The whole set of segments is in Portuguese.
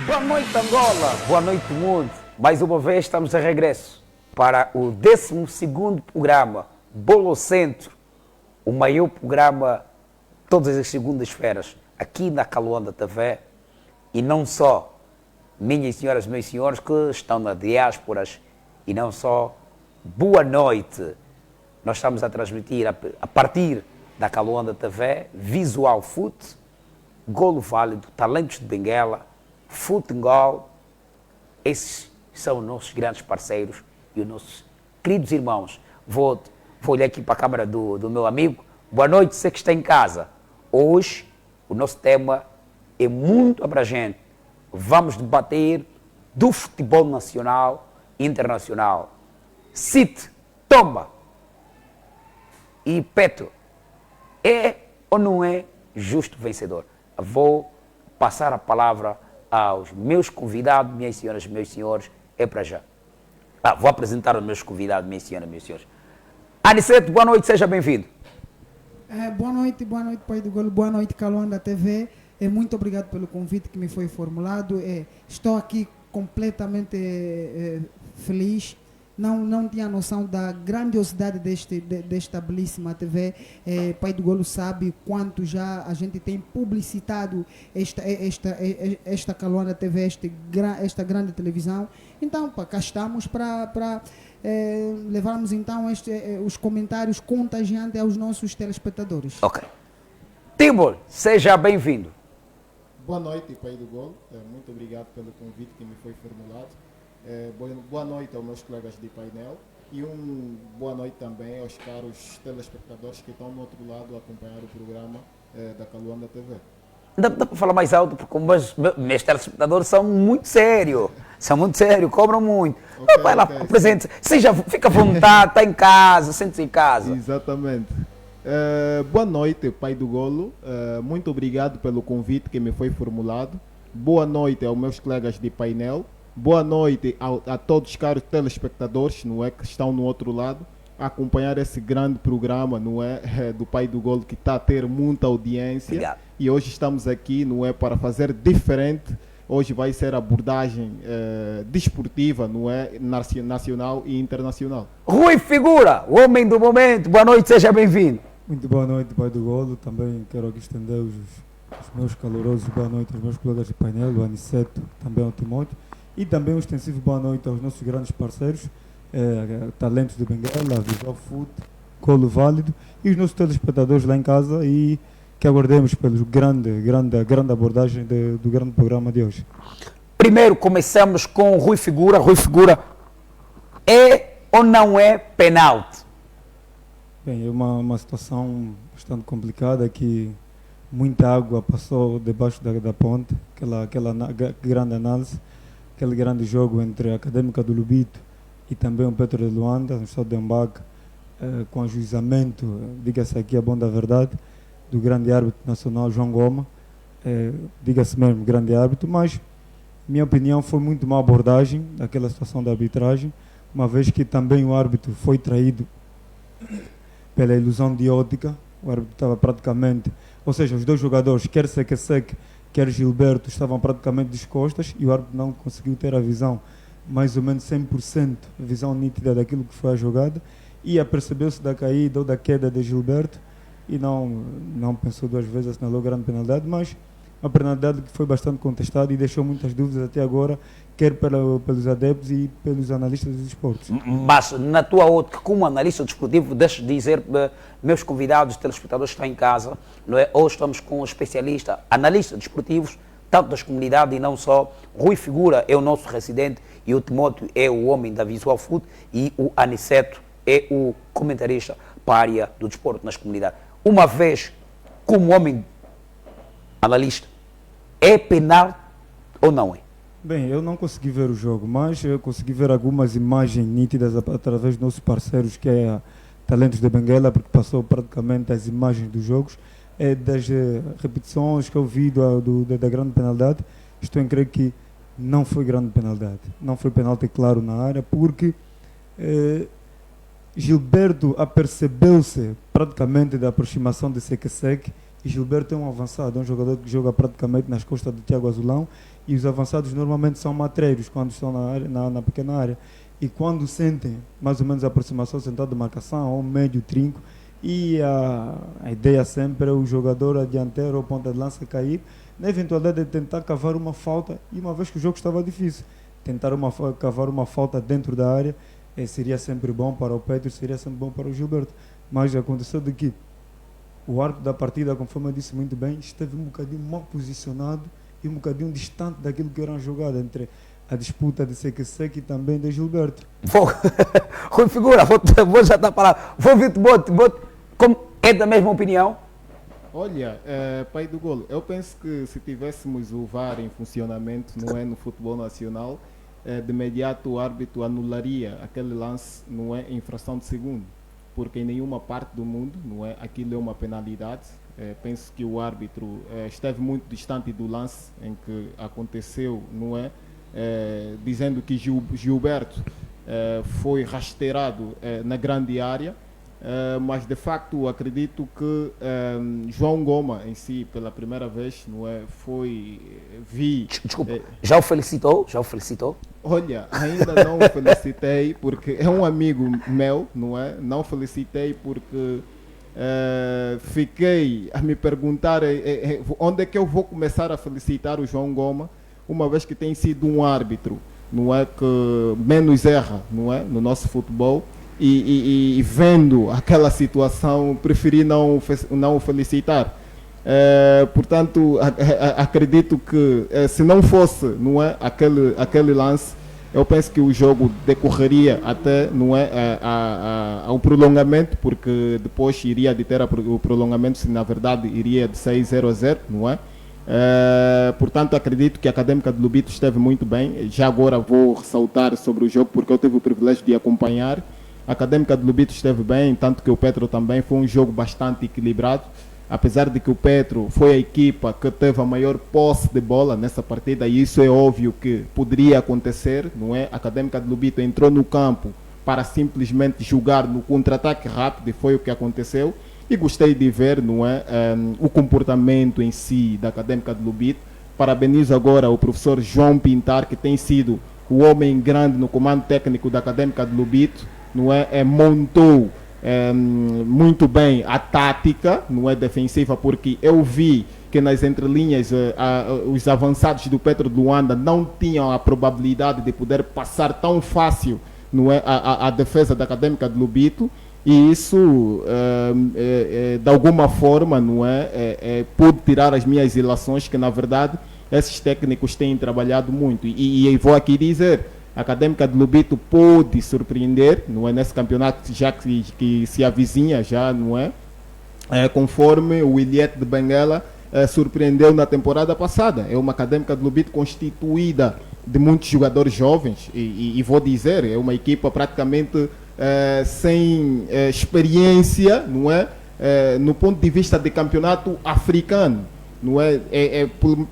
Boa noite, Angola. Boa noite, mundo. Mais uma vez estamos de regresso para o 12º programa Bolo Centro, o maior programa todas as segundas-feiras aqui na Caluanda TV. E não só, minhas senhoras, meus senhores que estão na diásporas, e não só, boa noite. Nós estamos a transmitir a partir da Caluanda TV, Visual Foot, Golo Válido, Talentos de Benguela, Futengol. Esses são os nossos grandes parceiros e os nossos queridos irmãos. Vou olhar aqui para a câmara do meu amigo. Boa noite, você que está em casa. Hoje o nosso tema é muito abrangente. Vamos debater do futebol nacional e internacional. Cite, toma. E Petro, é ou não é justo vencedor? Vou passar a palavra aos meus convidados, minhas senhoras, meus senhores, é para já. Vou apresentar os meus convidados, minhas senhoras, meus senhores. Aniceto, boa noite, seja bem-vindo. Boa noite, Pai do Golo, boa noite, Caluanda TV. Muito obrigado pelo convite que me foi formulado. Estou aqui completamente feliz. Não tinha noção da grandiosidade desta belíssima TV. Pai do Golo sabe quanto já a gente tem publicitado esta Caluanda TV, esta grande televisão. Então, cá estamos para levarmos então os comentários contagiantes aos nossos telespectadores. Ok. Timor, seja bem-vindo. Boa noite, Pai do Golo. Muito obrigado pelo convite que me foi formulado. Boa noite aos meus colegas de painel e boa noite também aos caros telespectadores que estão no outro lado a acompanhar o programa da Caluanda TV. Dá para falar mais alto, porque meus telespectadores são muito sérios, cobram muito. Vai lá, apresente, fica à vontade, está em casa, sente-se em casa. Exatamente. Boa noite, Pai do Golo. Muito obrigado pelo convite que me foi formulado. Boa noite aos meus colegas de painel. Boa noite a todos os caros telespectadores, não é, que estão no outro lado a acompanhar esse grande programa, não é, do Pai do Golo, que está a ter muita audiência. Obrigado. E hoje estamos aqui, não é, para fazer diferente. Hoje vai ser abordagem desportiva, não é, nacional e internacional. Rui Figura, o homem do momento, boa noite, seja bem-vindo. Muito boa noite, Pai do Golo. Também quero aqui estender os meus calorosos boa noite aos meus colegas de painel, o Aniceto, também ao Timóteo. E também um extensivo boa noite aos nossos grandes parceiros, Talentos de Benguela, Visual Foot, Golo Válido e os nossos telespectadores lá em casa, e que aguardemos pela grande abordagem do grande programa de hoje. Primeiro começamos com Rui Figura. Rui Figura, é ou não é penalti? Bem, é uma situação bastante complicada, que muita água passou debaixo da ponte, aquela grande análise, aquele grande jogo entre a Académica do Lubito e também o Petro de Luanda, no estado de Ambaca, com ajuizamento, diga-se aqui a bom da verdade, do grande árbitro nacional João Goma, diga-se mesmo grande árbitro, mas minha opinião foi muito má abordagem daquela situação da arbitragem, uma vez que também o árbitro foi traído pela ilusão de ótica. O árbitro estava praticamente, ou seja, os dois jogadores, quer Seque, quer Gilberto, estavam praticamente descostas, e o árbitro não conseguiu ter a visão, mais ou menos 100%, a visão nítida daquilo que foi a jogada, e apercebeu-se da caída ou da queda de Gilberto, e não pensou duas vezes, assinalou grande penalidade, mas uma penalidade que foi bastante contestada e deixou muitas dúvidas até agora, quer pelos adeptos e pelos analistas dos esportes. Mas, na tua ótica, como analista desportivo, deixa de dizer, meus convidados, telespectadores que estão em casa, não é? Hoje estamos com um especialista, analistas desportivos, tanto das comunidades e não só. Rui Figura é o nosso residente, e o Timóteo é o homem da Visual Foot, e o Aniceto é o comentarista para a área do desporto nas comunidades. Uma vez, como homem analista, é penal ou não é? Bem, eu não consegui ver o jogo, mas eu consegui ver algumas imagens nítidas através dos nossos parceiros, que é a Talentos de Benguela, porque passou praticamente as imagens dos jogos, das repetições que eu vi da grande penalidade. Estou em crer que não foi grande penalidade, não foi penalti claro na área, porque Gilberto apercebeu-se praticamente da aproximação de Seque E Gilberto é um avançado, é um jogador que joga praticamente nas costas do Thiago Azulão, e os avançados normalmente são matreiros quando estão na pequena área. E quando sentem mais ou menos a aproximação central de marcação, ou médio trinco, e a ideia sempre é o jogador a dianteiro ou ponta de lança cair, na eventualidade de tentar cavar uma falta, e uma vez que o jogo estava difícil, tentar cavar uma falta dentro da área, seria sempre bom para o Pedro, seria sempre bom para o Gilberto. Mas aconteceu de que o árbitro da partida, conforme eu disse muito bem, esteve um bocadinho mal posicionado e um bocadinho distante daquilo que era uma jogada entre a disputa de Seque e também de Gilberto. Rui Figura, vou já estar para vou ouvir como é da mesma opinião? Olha, pai do golo, eu penso que se tivéssemos o VAR em funcionamento, não é, no futebol nacional, de imediato o árbitro anularia aquele lance, não é, em fração de segundo, porque em nenhuma parte do mundo, não é, aquilo é uma penalidade. Penso que o árbitro esteve muito distante do lance em que aconteceu, não é, dizendo que Gilberto foi rasteirado na grande área. Mas de facto acredito que João Goma em si, pela primeira vez, não é, Desculpa, já o felicitou? Olha, ainda não o felicitei porque é um amigo meu, não é? Não felicitei porque fiquei a me perguntar onde é que eu vou começar a felicitar o João Goma, uma vez que tem sido um árbitro, não é, que menos erra, não é, no nosso futebol. E vendo aquela situação, preferi não o felicitar. Portanto, acredito que se não fosse, não é, aquele lance, eu penso que o jogo decorreria até, não é, ao prolongamento, porque depois iria de ter o prolongamento, se na verdade iria de 6-0-0, não é? Portanto, acredito que a Académica de Lobito esteve muito bem. Já agora vou ressaltar sobre o jogo, porque eu tive o privilégio de acompanhar. A Académica de Lobito esteve bem, tanto que o Petro também. Foi um jogo bastante equilibrado, apesar de que o Petro foi a equipa que teve a maior posse de bola nessa partida, e isso é óbvio que poderia acontecer, não é? A Académica de Lobito entrou no campo para simplesmente jogar no contra-ataque rápido, e foi o que aconteceu. E gostei de ver, não é, o comportamento em si da Académica de Lobito. Parabenizo agora o professor João Pintar, que tem sido o homem grande no comando técnico da Académica de Lobito, não é? Montou muito bem a tática, não é, defensiva, porque eu vi que nas entrelinhas os avançados do Petro de Luanda não tinham a probabilidade de poder passar tão fácil, não é, a defesa da Académica de Lobito, e isso de alguma forma, não é, pude tirar as minhas ilações, que na verdade esses técnicos têm trabalhado muito, e vou aqui dizer, a Académica de Lobito pode surpreender, não é, nesse campeonato já que se avizinha já, não é, conforme o Ilhete de Benguela surpreendeu na temporada passada. É uma Académica de Lobito constituída de muitos jogadores jovens, e vou dizer, é uma equipa praticamente sem experiência, não é, no ponto de vista de campeonato africano. Não é,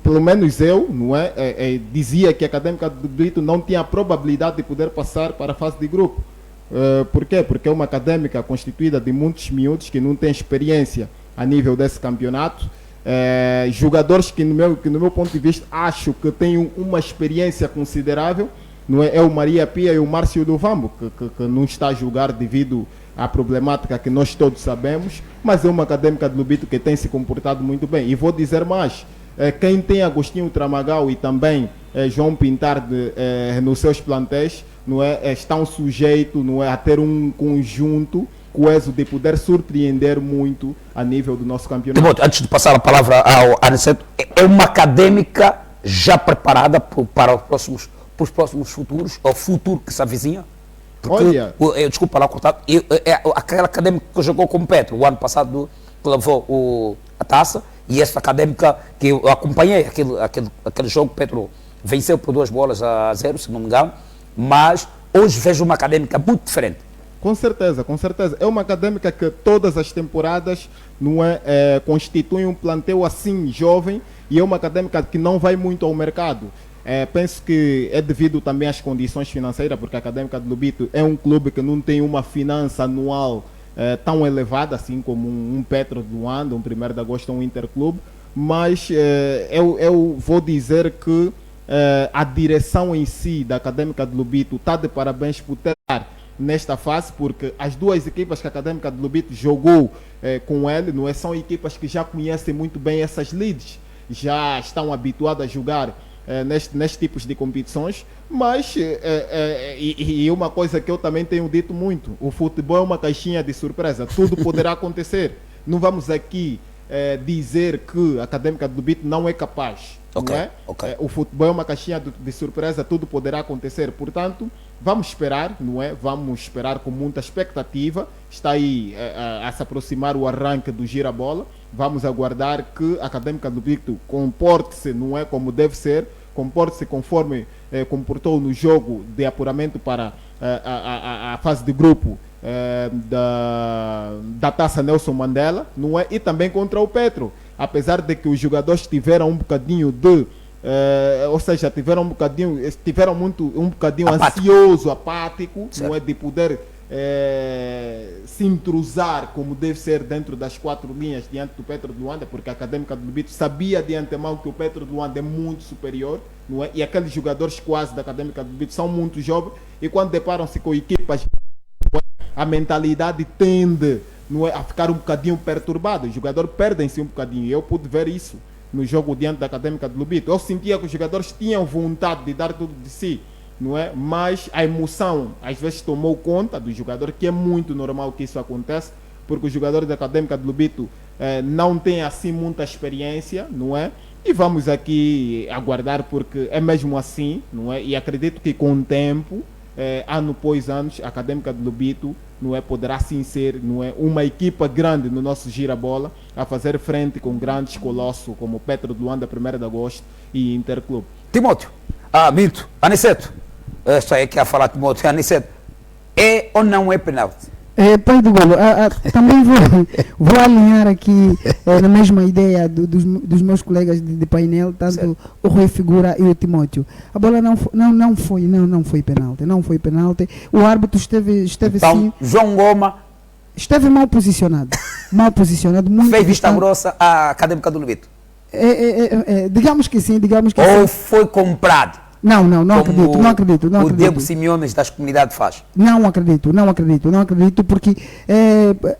pelo menos eu, não é, dizia que a Académica do Brito não tinha a probabilidade de poder passar para a fase de grupo. Por quê? Porque é uma académica constituída de muitos miúdos que não têm experiência a nível desse campeonato. Jogadores que no meu ponto de vista, acho que têm uma experiência considerável. Não é, o Maria Pia e o Márcio do Vambo, que não está a jogar devido à problemática que nós todos sabemos, mas é uma Académica de Lobito que tem se comportado muito bem. E vou dizer mais, quem tem Agostinho Tramagal e também João Pintar nos seus plantéis, não é, estão sujeitos, não é, a ter um conjunto coeso de poder surpreender muito a nível do nosso campeonato. Antes de passar a palavra ao Aniceto, é uma Académica já preparada para os próximos futuros, ou futuro que se avizinha? Porque, olha, desculpa lá cortar, aquela Académica que jogou com o Petro o ano passado, que levou a taça, e esta Académica que eu acompanhei, aquele jogo, Petro venceu por 2-0, se não me engano, mas hoje vejo uma Académica muito diferente. Com certeza, com certeza. É uma Académica que todas as temporadas, não constitui um plantel assim jovem, e é uma Académica que não vai muito ao mercado. Penso que é devido também às condições financeiras, porque a Académica de Lobito é um clube que não tem uma finança anual tão elevada, assim como um Petro de Luanda, um 1º de Agosto, um Interclube, mas eu vou dizer que a direção em si da Académica de Lobito está de parabéns por ter nesta fase, porque as duas equipas que a Académica de Lobito jogou com ele, não é, são equipas que já conhecem muito bem essas leads, já estão habituadas a jogar nestes tipos de competições, mas e uma coisa que eu também tenho dito muito, o futebol é uma caixinha de surpresa, tudo poderá acontecer. Não vamos aqui dizer que a Académica de Lobito não é capaz, não é? O futebol é uma caixinha de surpresa, tudo poderá acontecer, portanto vamos esperar, não é? Vamos esperar com muita expectativa. Está aí a se aproximar o arranque do Girabola. Vamos aguardar que a Académica do Lobito comporte-se, não é, como deve ser, comporte-se conforme comportou no jogo de apuramento para a fase de grupo da Taça Nelson Mandela, não é? E também contra o Petro. Apesar de que os jogadores tiveram um bocadinho de ou seja, tiveram um bocadinho ansioso, apático, não é, de poder se entrosar como deve ser dentro das 4 linhas diante do Petro de Luanda, porque a Académica de Lobito sabia de antemão que o Petro de Luanda é muito superior, não é? E aqueles jogadores quase da Académica de Lobito são muito jovens, e quando deparam-se com equipas, a mentalidade tende, não é, a ficar um bocadinho perturbada, os jogadores perdem-se um bocadinho. Eu pude ver isso no jogo diante da Académica de Lobito. Eu sentia que os jogadores tinham vontade de dar tudo de si, não é? Mas a emoção às vezes tomou conta do jogador, que é muito normal que isso aconteça, porque os jogadores da Académica de Lobito não têm assim muita experiência, não é? E vamos aqui aguardar, porque é mesmo assim, não é? E acredito que com o tempo, ano após ano, a Académica de Lobito, não é, poderá sim ser, não é, uma equipa grande no nosso Girabola, a fazer frente com grandes colossos como Petro de Luanda, 1º de Agosto e Interclube. Timóteo, Milton, Aniceto, só é que a falar Timóteo, Aniceto, é ou não é penalti? Pai do Golo, também vou alinhar aqui na mesma ideia dos meus colegas de painel, tanto certo. O Rui Figura e o Timóteo. A bola não foi penalti, não foi penalti. O árbitro esteve então, sim. João Goma esteve mal posicionado, muito. Fez vista grossa à Académica do Lobito? Digamos que sim, Ou foi comprado? Não acredito. O Diego Simeones das comunidades faz. Não acredito, porque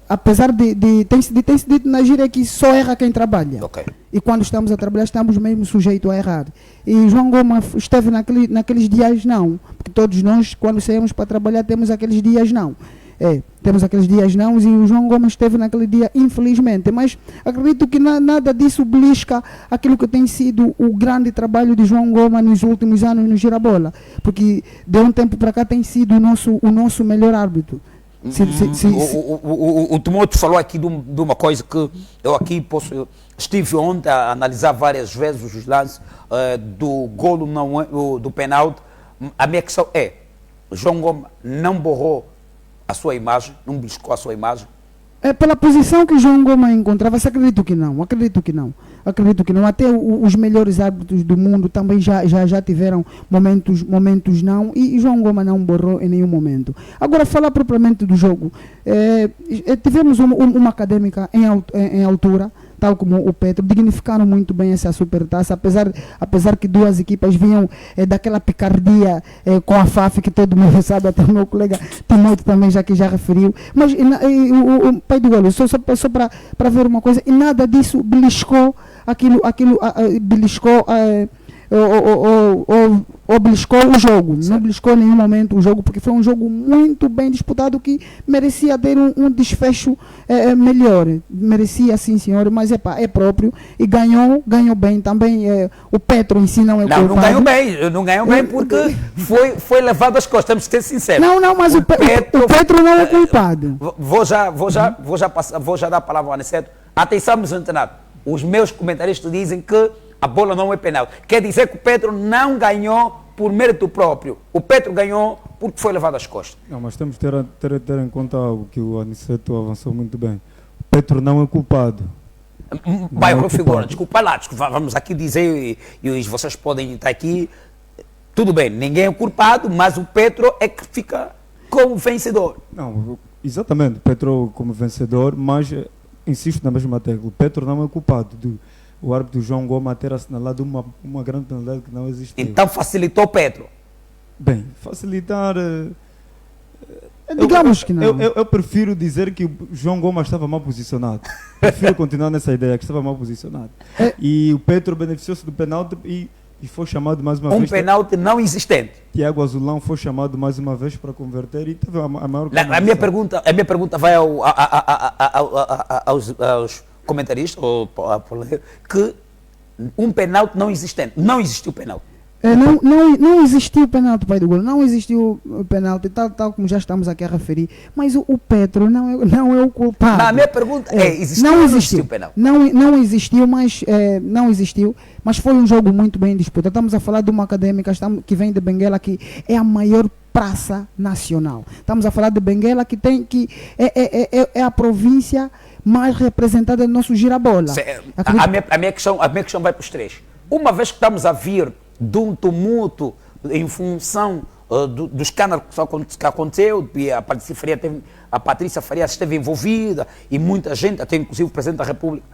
apesar de tem se dito na gíria que só erra quem trabalha. Okay. E quando estamos a trabalhar estamos mesmo sujeitos a errar. E João Goma esteve naqueles dias não, porque todos nós quando saímos para trabalhar temos aqueles dias não. Temos aqueles dias não, e o João Gomes esteve naquele dia, infelizmente, mas acredito que nada disso belisca aquilo que tem sido o grande trabalho de João Gomes nos últimos anos no Girabola, porque de um tempo para cá tem sido o nosso melhor árbitro. O Timóteo falou aqui de uma coisa que eu aqui estive ontem a analisar várias vezes os lances do golo, do penalti. A minha questão é, João Gomes não borrou a sua imagem, não beliscou a sua imagem? Pela posição que João Goma encontrava-se, acredito que não. Até os melhores árbitros do mundo também já tiveram momentos não, e João Goma não borrou em nenhum momento. Agora, falar propriamente do jogo, tivemos uma Académica em altura, tal como o Petro, dignificaram muito bem essa supertaça, apesar que duas equipas vinham daquela picardia com a FAF, que todo mundo sabe, até o meu colega Timóteo também já referiu, mas o Pai do Golo, só para ver uma coisa, e nada disso beliscou beliscou o jogo, não beliscou em nenhum momento o jogo, porque foi um jogo muito bem disputado que merecia ter um desfecho melhor, merecia sim senhor, mas é próprio e ganhou bem também. O Petro em si não é culpado. Não ganhou bem porque foi levado às costas, temos que ser sinceros. Não, mas o Petro não é culpado. Vou já dar a palavra ao Aniceto. Atenção, meus internados, os meus comentaristas dizem que a bola não é penal. Quer dizer que o Petro não ganhou por mérito próprio. O Petro ganhou porque foi levado às costas. Não, mas temos que ter em conta algo que o Aniceto avançou muito bem. O Petro não é culpado. Vai, Figura, desculpa lá, vamos aqui dizer, e vocês podem estar aqui, tudo bem, ninguém é culpado, mas o Petro é que fica como vencedor. Não, Exatamente, Petro como vencedor, mas insisto na mesma tecla, o Petro não é culpado o árbitro João Goma ter assinalado uma grande penalidade que não existiu. Então facilitou Pedro. Bem, facilitar... Digamos que não. Eu prefiro dizer que o João Goma estava mal posicionado. Prefiro continuar nessa ideia, que estava mal posicionado. E o Petro beneficiou-se do penalti e foi chamado mais uma vez. Um penalti não existente. Tiago Azulão foi chamado mais uma vez para converter e teve a maior A minha pergunta vai aos comentaristas que um penalti não existente. Não existiu penalti. Não existiu penalti, pai do golo. Não existiu penalti, tal como já estamos aqui a referir. Mas o Petro não é o culpado. Não, a minha pergunta existiu ou não existiu penalti? Não existiu, mas foi um jogo muito bem disputado. Estamos a falar de uma académica que vem de Benguela, que é a maior praça nacional. Estamos a falar de Benguela, que é a província mais representada do nosso girabola. A minha questão vai para os três. Uma vez que estamos a vir de um tumulto em função do escândalo que aconteceu, e a Patrícia Faria esteve envolvida, e muita gente, até inclusive o Presidente da República,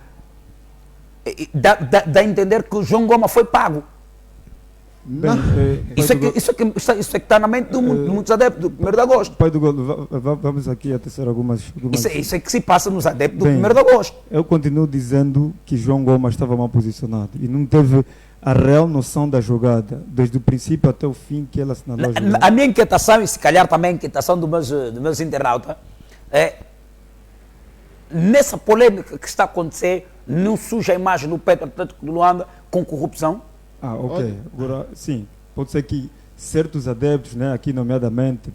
dá a entender que o João Goma foi pago. Bem, Isso é que está na mente de muitos adeptos do 1º de agosto. Pai do Golo, vamos aqui a tecer algumas... Isso é que se passa nos adeptos do 1º de agosto. Eu continuo dizendo que João Goma estava mal posicionado e não teve a real noção da jogada, desde o princípio até o fim que ela assinalou a jogada. A minha inquietação, e se calhar também a inquietação dos meus internautas, é nessa polêmica que está a acontecer, não surge a imagem do Petro Atlético de Luanda com corrupção? Ok. Agora, sim, pode ser que certos adeptos, né, aqui nomeadamente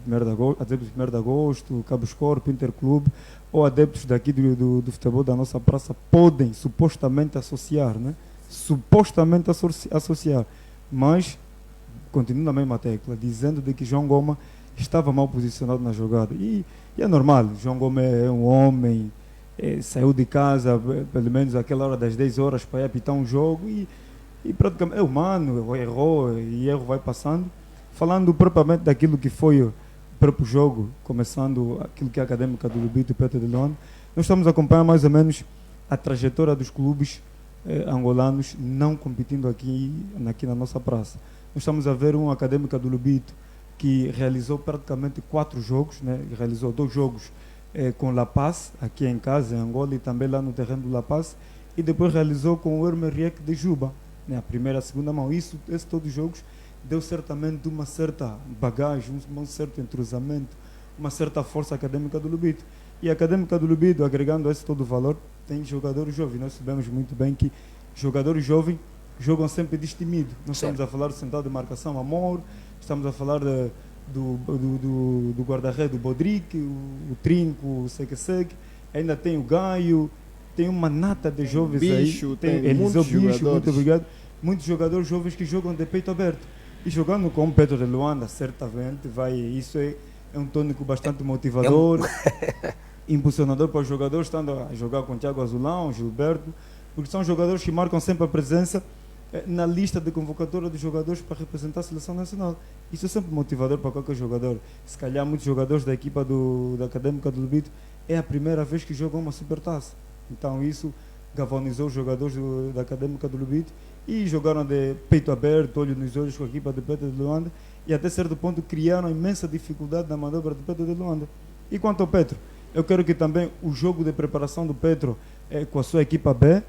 adeptos de 1º de agosto, Cabos Corpo, Interclube, ou adeptos daqui do futebol da nossa praça, podem supostamente associar, né? Supostamente associar, mas continuo na mesma tecla, dizendo de que João Goma estava mal posicionado na jogada. E é normal, João Goma é um homem, saiu de casa pelo menos àquela hora das 10 horas para ir apitar um jogo e praticamente é humano, errou e erro vai passando. Falando propriamente daquilo que foi o próprio jogo, começando aquilo que é a Académica do Lubito e Petro de Luanda, nós estamos a acompanhar mais ou menos a trajetória dos clubes angolanos não competindo aqui na nossa praça. Nós estamos a ver uma Académica do Lubito que realizou praticamente 4 jogos, né? Realizou 2 jogos com La Paz, aqui em casa, em Angola, e também lá no terreno do La Paz, e depois realizou com o Hermeriec de Juba, né? A primeira e a segunda mão. Esses todos os jogos deu certamente uma certa bagagem, um certo entrosamento, uma certa força académica do Lubito. E a Académica do Lubito, agregando esse todo o valor, tem jogadores jovens. Nós sabemos muito bem que jogadores jovens jogam sempre destemido. Nós estamos a falar do central de marcação Amor, estamos a falar do guarda-redes do Bodrique, o Trinco, o Seque, ainda tem o Gaio, tem uma nata de jovens Bicho, aí. Tem Eliseu Bicho, muito obrigado. Muitos jogadores jovens que jogam de peito aberto. E jogando com o Petro de Luanda, certamente, isso é um tônico bastante motivador, impulsionador para os jogadores, estando a jogar com Tiago Azulão, Gilberto, porque são jogadores que marcam sempre a presença na lista de convocatória dos jogadores para representar a seleção nacional. Isso é sempre motivador para qualquer jogador. Se calhar muitos jogadores da equipa da Académica do Lubito é a primeira vez que jogam uma supertaça. Então isso galvanizou os jogadores da Académica do Lubito e jogaram de peito aberto, olho nos olhos com a equipa de Petro de Luanda e até certo ponto criaram imensa dificuldade na manobra de Petro de Luanda. E quanto ao Petro, eu quero que também o jogo de preparação do Petro com a sua equipa B,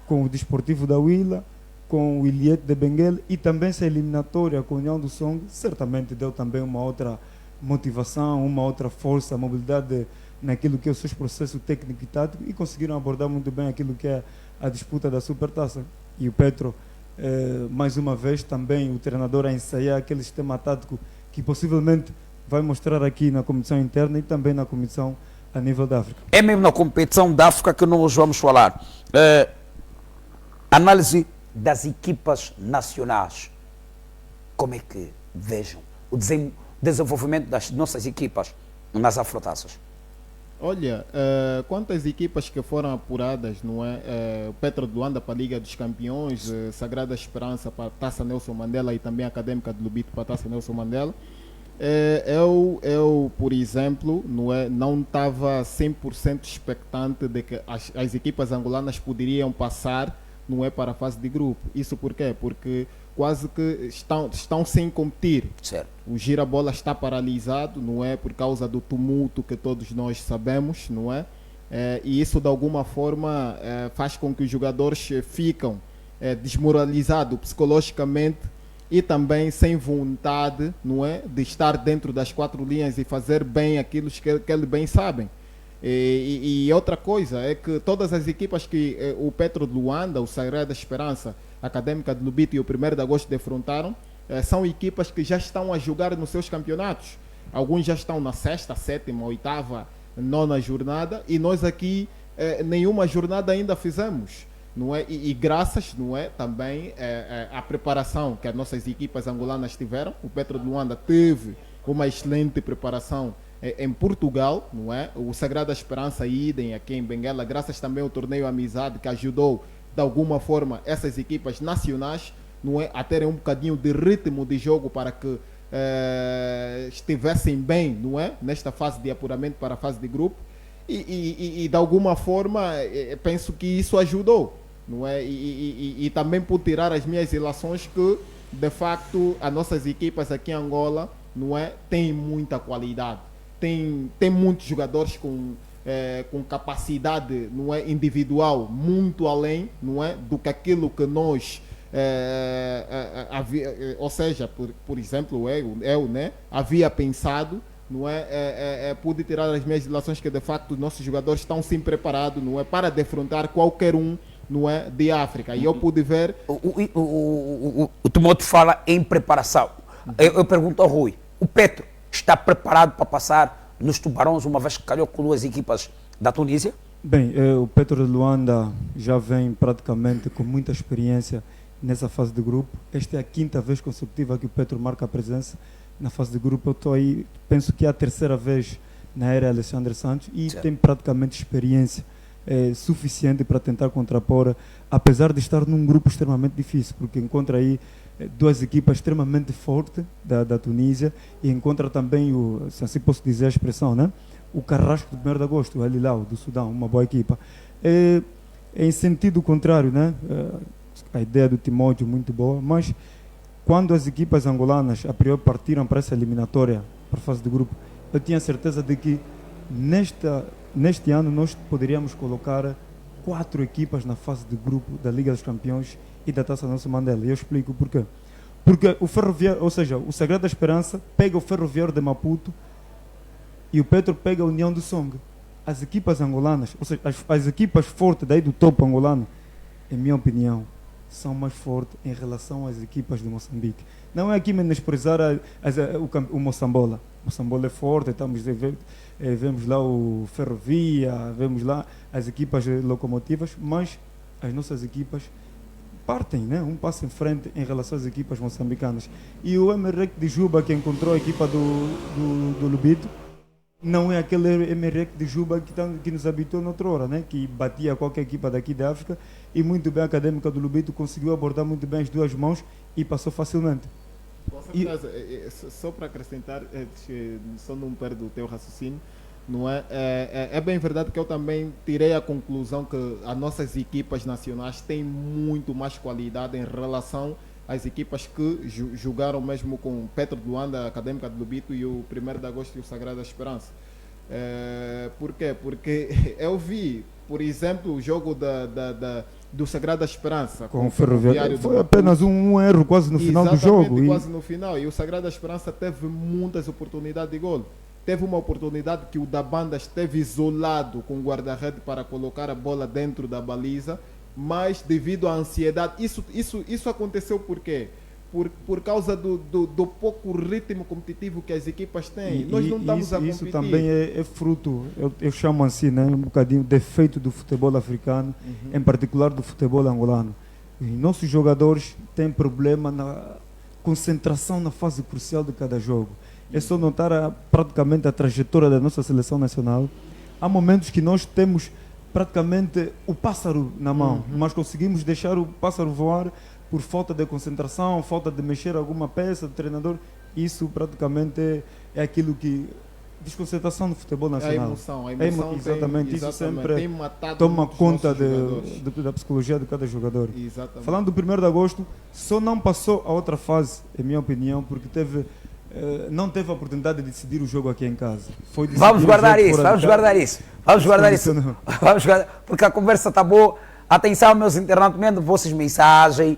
com o Desportivo da Huila, com o Iliete de Benguela e também essa eliminatória com o União do Song, certamente deu também uma outra motivação, uma outra força, mobilidade naquilo que é os seus processos técnico e tático e conseguiram abordar muito bem aquilo que é a disputa da Supertaça. E o Petro, mais uma vez, também o treinador a ensaiar aquele sistema tático que possivelmente vai mostrar aqui na competição interna e também na competição a nível da África. É mesmo na competição da África que nós vamos falar. Análise das equipas nacionais. Como é que vejam o desenvolvimento das nossas equipas nas afrotaças? Olha, quantas equipas que foram apuradas, não é? O Petro de Luanda para a Liga dos Campeões, Sagrada Esperança para a Taça Nelson Mandela e também a Académica de Lubito para a Taça Nelson Mandela. Eu, por exemplo, não estava 100% expectante de que as equipas angolanas poderiam passar, não é, para a fase de grupo. Isso por quê? Porque quase que estão sem competir. Certo. O Girabola está paralisado, não é, por causa do tumulto que todos nós sabemos, não é? E isso de alguma forma faz com que os jogadores ficam desmoralizados psicologicamente e também sem vontade, não é, de estar dentro das quatro linhas e fazer bem aquilo que eles bem sabem. E outra coisa é que todas as equipas que o Petro de Luanda, o Sagrada Esperança, a Académica de Lubito e o 1º de Agosto defrontaram, são equipas que já estão a jogar nos seus campeonatos. Alguns já estão na 6ª, 7ª, 8ª, 9ª jornada, e nós aqui nenhuma jornada ainda fizemos. Não é? E graças, não é, também à preparação que as nossas equipas angolanas tiveram. O Petro de Luanda teve uma excelente preparação em Portugal, não é? O Sagrada Esperança idem aqui em Benguela, graças também ao torneio Amizade, que ajudou de alguma forma essas equipas nacionais, não é, a terem um bocadinho de ritmo de jogo para que estivessem bem, não é, nesta fase de apuramento para a fase de grupo. E de alguma forma penso que isso ajudou, não é? E também por tirar as minhas ilações que de facto as nossas equipas aqui em Angola, não é, têm muita qualidade, tem muitos jogadores com capacidade, não é, individual muito além, não é, do que aquilo que nós ou seja, por exemplo eu, né, havia pensado, não é, pude tirar as minhas ilações que de facto os nossos jogadores estão sim preparados, não é, para defrontar qualquer um, não é, de África. E eu pude ver o Timóteo fala em preparação. Eu pergunto ao Rui, o Petro está preparado para passar nos Tubarões, uma vez que calhou com duas equipas da Tunísia? Bem, o Petro de Luanda já vem praticamente com muita experiência nessa fase de grupo. Esta é a 5ª vez consecutiva que o Petro marca a presença na fase de grupo. Eu estou aí, penso que é a 3ª vez na era Alexandre Santos e certo, tem praticamente experiência suficiente para tentar contrapor, apesar de estar num grupo extremamente difícil, porque encontra aí duas equipas extremamente fortes da Tunísia e encontra também, se assim posso dizer a expressão, né? O Carrasco do 1º de Agosto, o Al-Hilal do Sudão, uma boa equipa. Em sentido contrário, né? A ideia do Timóteo muito boa, mas quando as equipas angolanas a priori partiram para essa eliminatória, para a fase de grupo, eu tinha certeza de que neste ano nós poderíamos colocar 4 equipas na fase de grupo da Liga dos Campeões e da Taça Nelson Mandela. E eu explico o porquê. Porque o Ferroviário, ou seja, o Sagrada Esperança pega o Ferroviário de Maputo e o Petro pega a União do Songa. As equipas angolanas, ou seja, as equipas fortes daí do topo angolano, em minha opinião, são mais fortes em relação às equipas de Moçambique. Não é aqui menosprezar o Moçambola. Moçambola é forte, vemos lá o Ferrovia, vemos lá as equipas locomotivas, mas as nossas equipas partem, né, um passo em frente em relação às equipas moçambicanas. E o Emerec de Juba, que encontrou a equipa do Lubito, não é aquele Emerec de Juba que nos habitou noutra hora, né? Que batia qualquer equipa daqui da África, e muito bem a Académica do Lubito conseguiu abordar muito bem as duas mãos e passou facilmente. Com certeza, só para acrescentar, só não perdo o teu raciocínio, não é? É bem verdade que eu também tirei a conclusão que as nossas equipas nacionais têm muito mais qualidade em relação às equipas que jogaram mesmo com Petro de Luanda, a Académica de Lubito e o 1º de Agosto e o Sagrada Esperança. Por quê? Porque eu vi, por exemplo, o jogo do Sagrada Esperança com o Ferroviário. Foi apenas um erro quase no final do jogo. Quase no final. E o Sagrada Esperança teve muitas oportunidades de gol. Teve uma oportunidade que o da banda esteve isolado com o guarda-rede para colocar a bola dentro da baliza, mas devido à ansiedade, isso aconteceu por quê? Por causa do pouco ritmo competitivo que as equipas têm. Nós não estamos a competir. Isso também é fruto, eu chamo assim, né, um bocadinho defeito do futebol africano, em particular do futebol angolano. E nossos jogadores têm problema na concentração na fase crucial de cada jogo. É só notar praticamente a trajetória da nossa seleção nacional. Há momentos que nós temos praticamente o pássaro na mão, mas conseguimos deixar o pássaro voar por falta de concentração, falta de mexer alguma peça do treinador, isso praticamente é aquilo que desconcentração do futebol A nacional. emoção exatamente, isso sempre tem matado toma muitos conta nossos jogadores. da psicologia de cada jogador. Exatamente. Falando do 1º de agosto, só não passou a outra fase, em minha opinião, porque não teve a oportunidade de decidir o jogo aqui em casa. Foi decidir Vamos o guardar jogo isso, fora de vamos casa. guardar isso. Vamos guardar isso. Condicionou. Vamos guardar, porque a conversa está boa. Atenção, meus internautas, mandem vossas mensagens,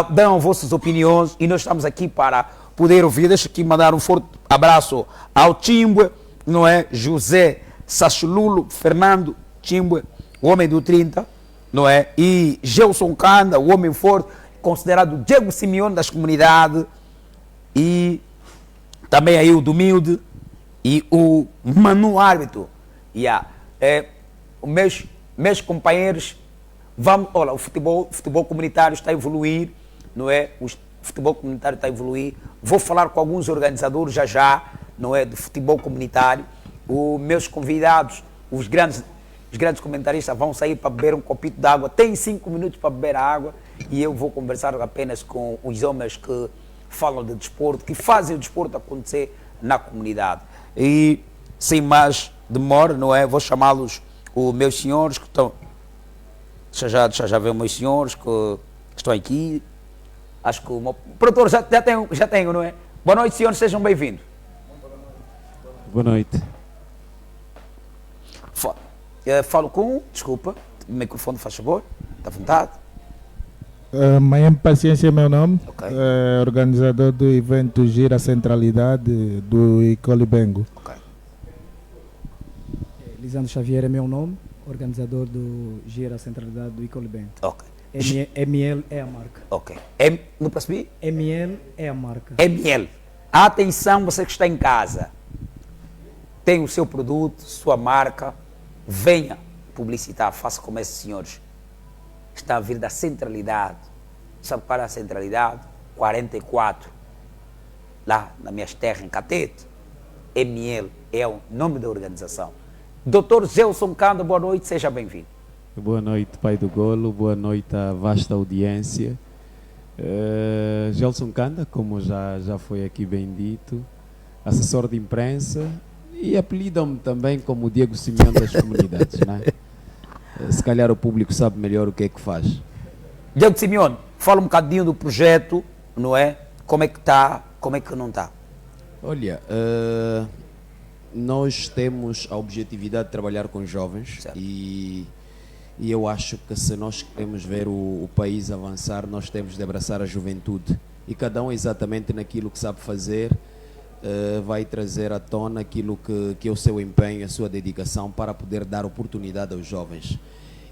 dão vossas opiniões e nós estamos aqui para poder ouvir. Deixa aqui mandar um forte abraço ao Timbue, não é? José Sachululo, Fernando Timbue, o homem do 30, não é? E Gelson Canda, o homem forte, considerado Diego Simeone das comunidades, e também aí o Dumilde e o Manu Árbitro. Meus companheiros, olha, o futebol comunitário está a evoluir, não é? O futebol comunitário está a evoluir. Vou falar com alguns organizadores já, não é? De futebol comunitário. Os meus convidados, os grandes comentaristas vão sair para beber um copito de água. Tem 5 minutos para beber a água e eu vou conversar apenas com os homens que falam de desporto, que fazem o desporto acontecer na comunidade. E sem mais demora, não é? Vou chamá-los os meus senhores que estão. Deixa já ver os meus senhores que estão aqui. Acho que o produtor já tenho, não é? Boa noite, senhores, sejam bem-vindos. Boa noite. Falo com, desculpa, o microfone faz favor, está à vontade. Maem Paciência é meu nome, Ok. Organizador do evento Gira Centralidade do Icolibengo. Ok. Lisandro Xavier é meu nome, organizador do Gira Centralidade do Icolibengo. Ok. ML é a marca. Ok. Não percebi? ML é a marca. ML. Atenção, você que está em casa. Tem o seu produto, sua marca. Venha publicitar, faça como esses senhores. Está a vir da centralidade. Sabe qual é a centralidade? 44. Lá nas minhas terras, em Catete. ML é o nome da organização. Dr. Gelson Canda, boa noite, seja bem-vindo. Boa noite, pai do golo. Boa noite à vasta audiência. Gelson Canda, como já foi aqui bem dito, assessor de imprensa e apelidam-me também como Diego Simeone das comunidades, não é? Se calhar o público sabe melhor o que é que faz. Diego Simeone, fala um bocadinho do projeto, não é? Como é que está, como é que não está? Olha, nós temos a objetividade de trabalhar com jovens e eu acho que se nós queremos ver o país avançar, nós temos de abraçar a juventude e cada um exatamente naquilo que sabe fazer vai trazer à tona aquilo que é o seu empenho, a sua dedicação para poder dar oportunidade aos jovens.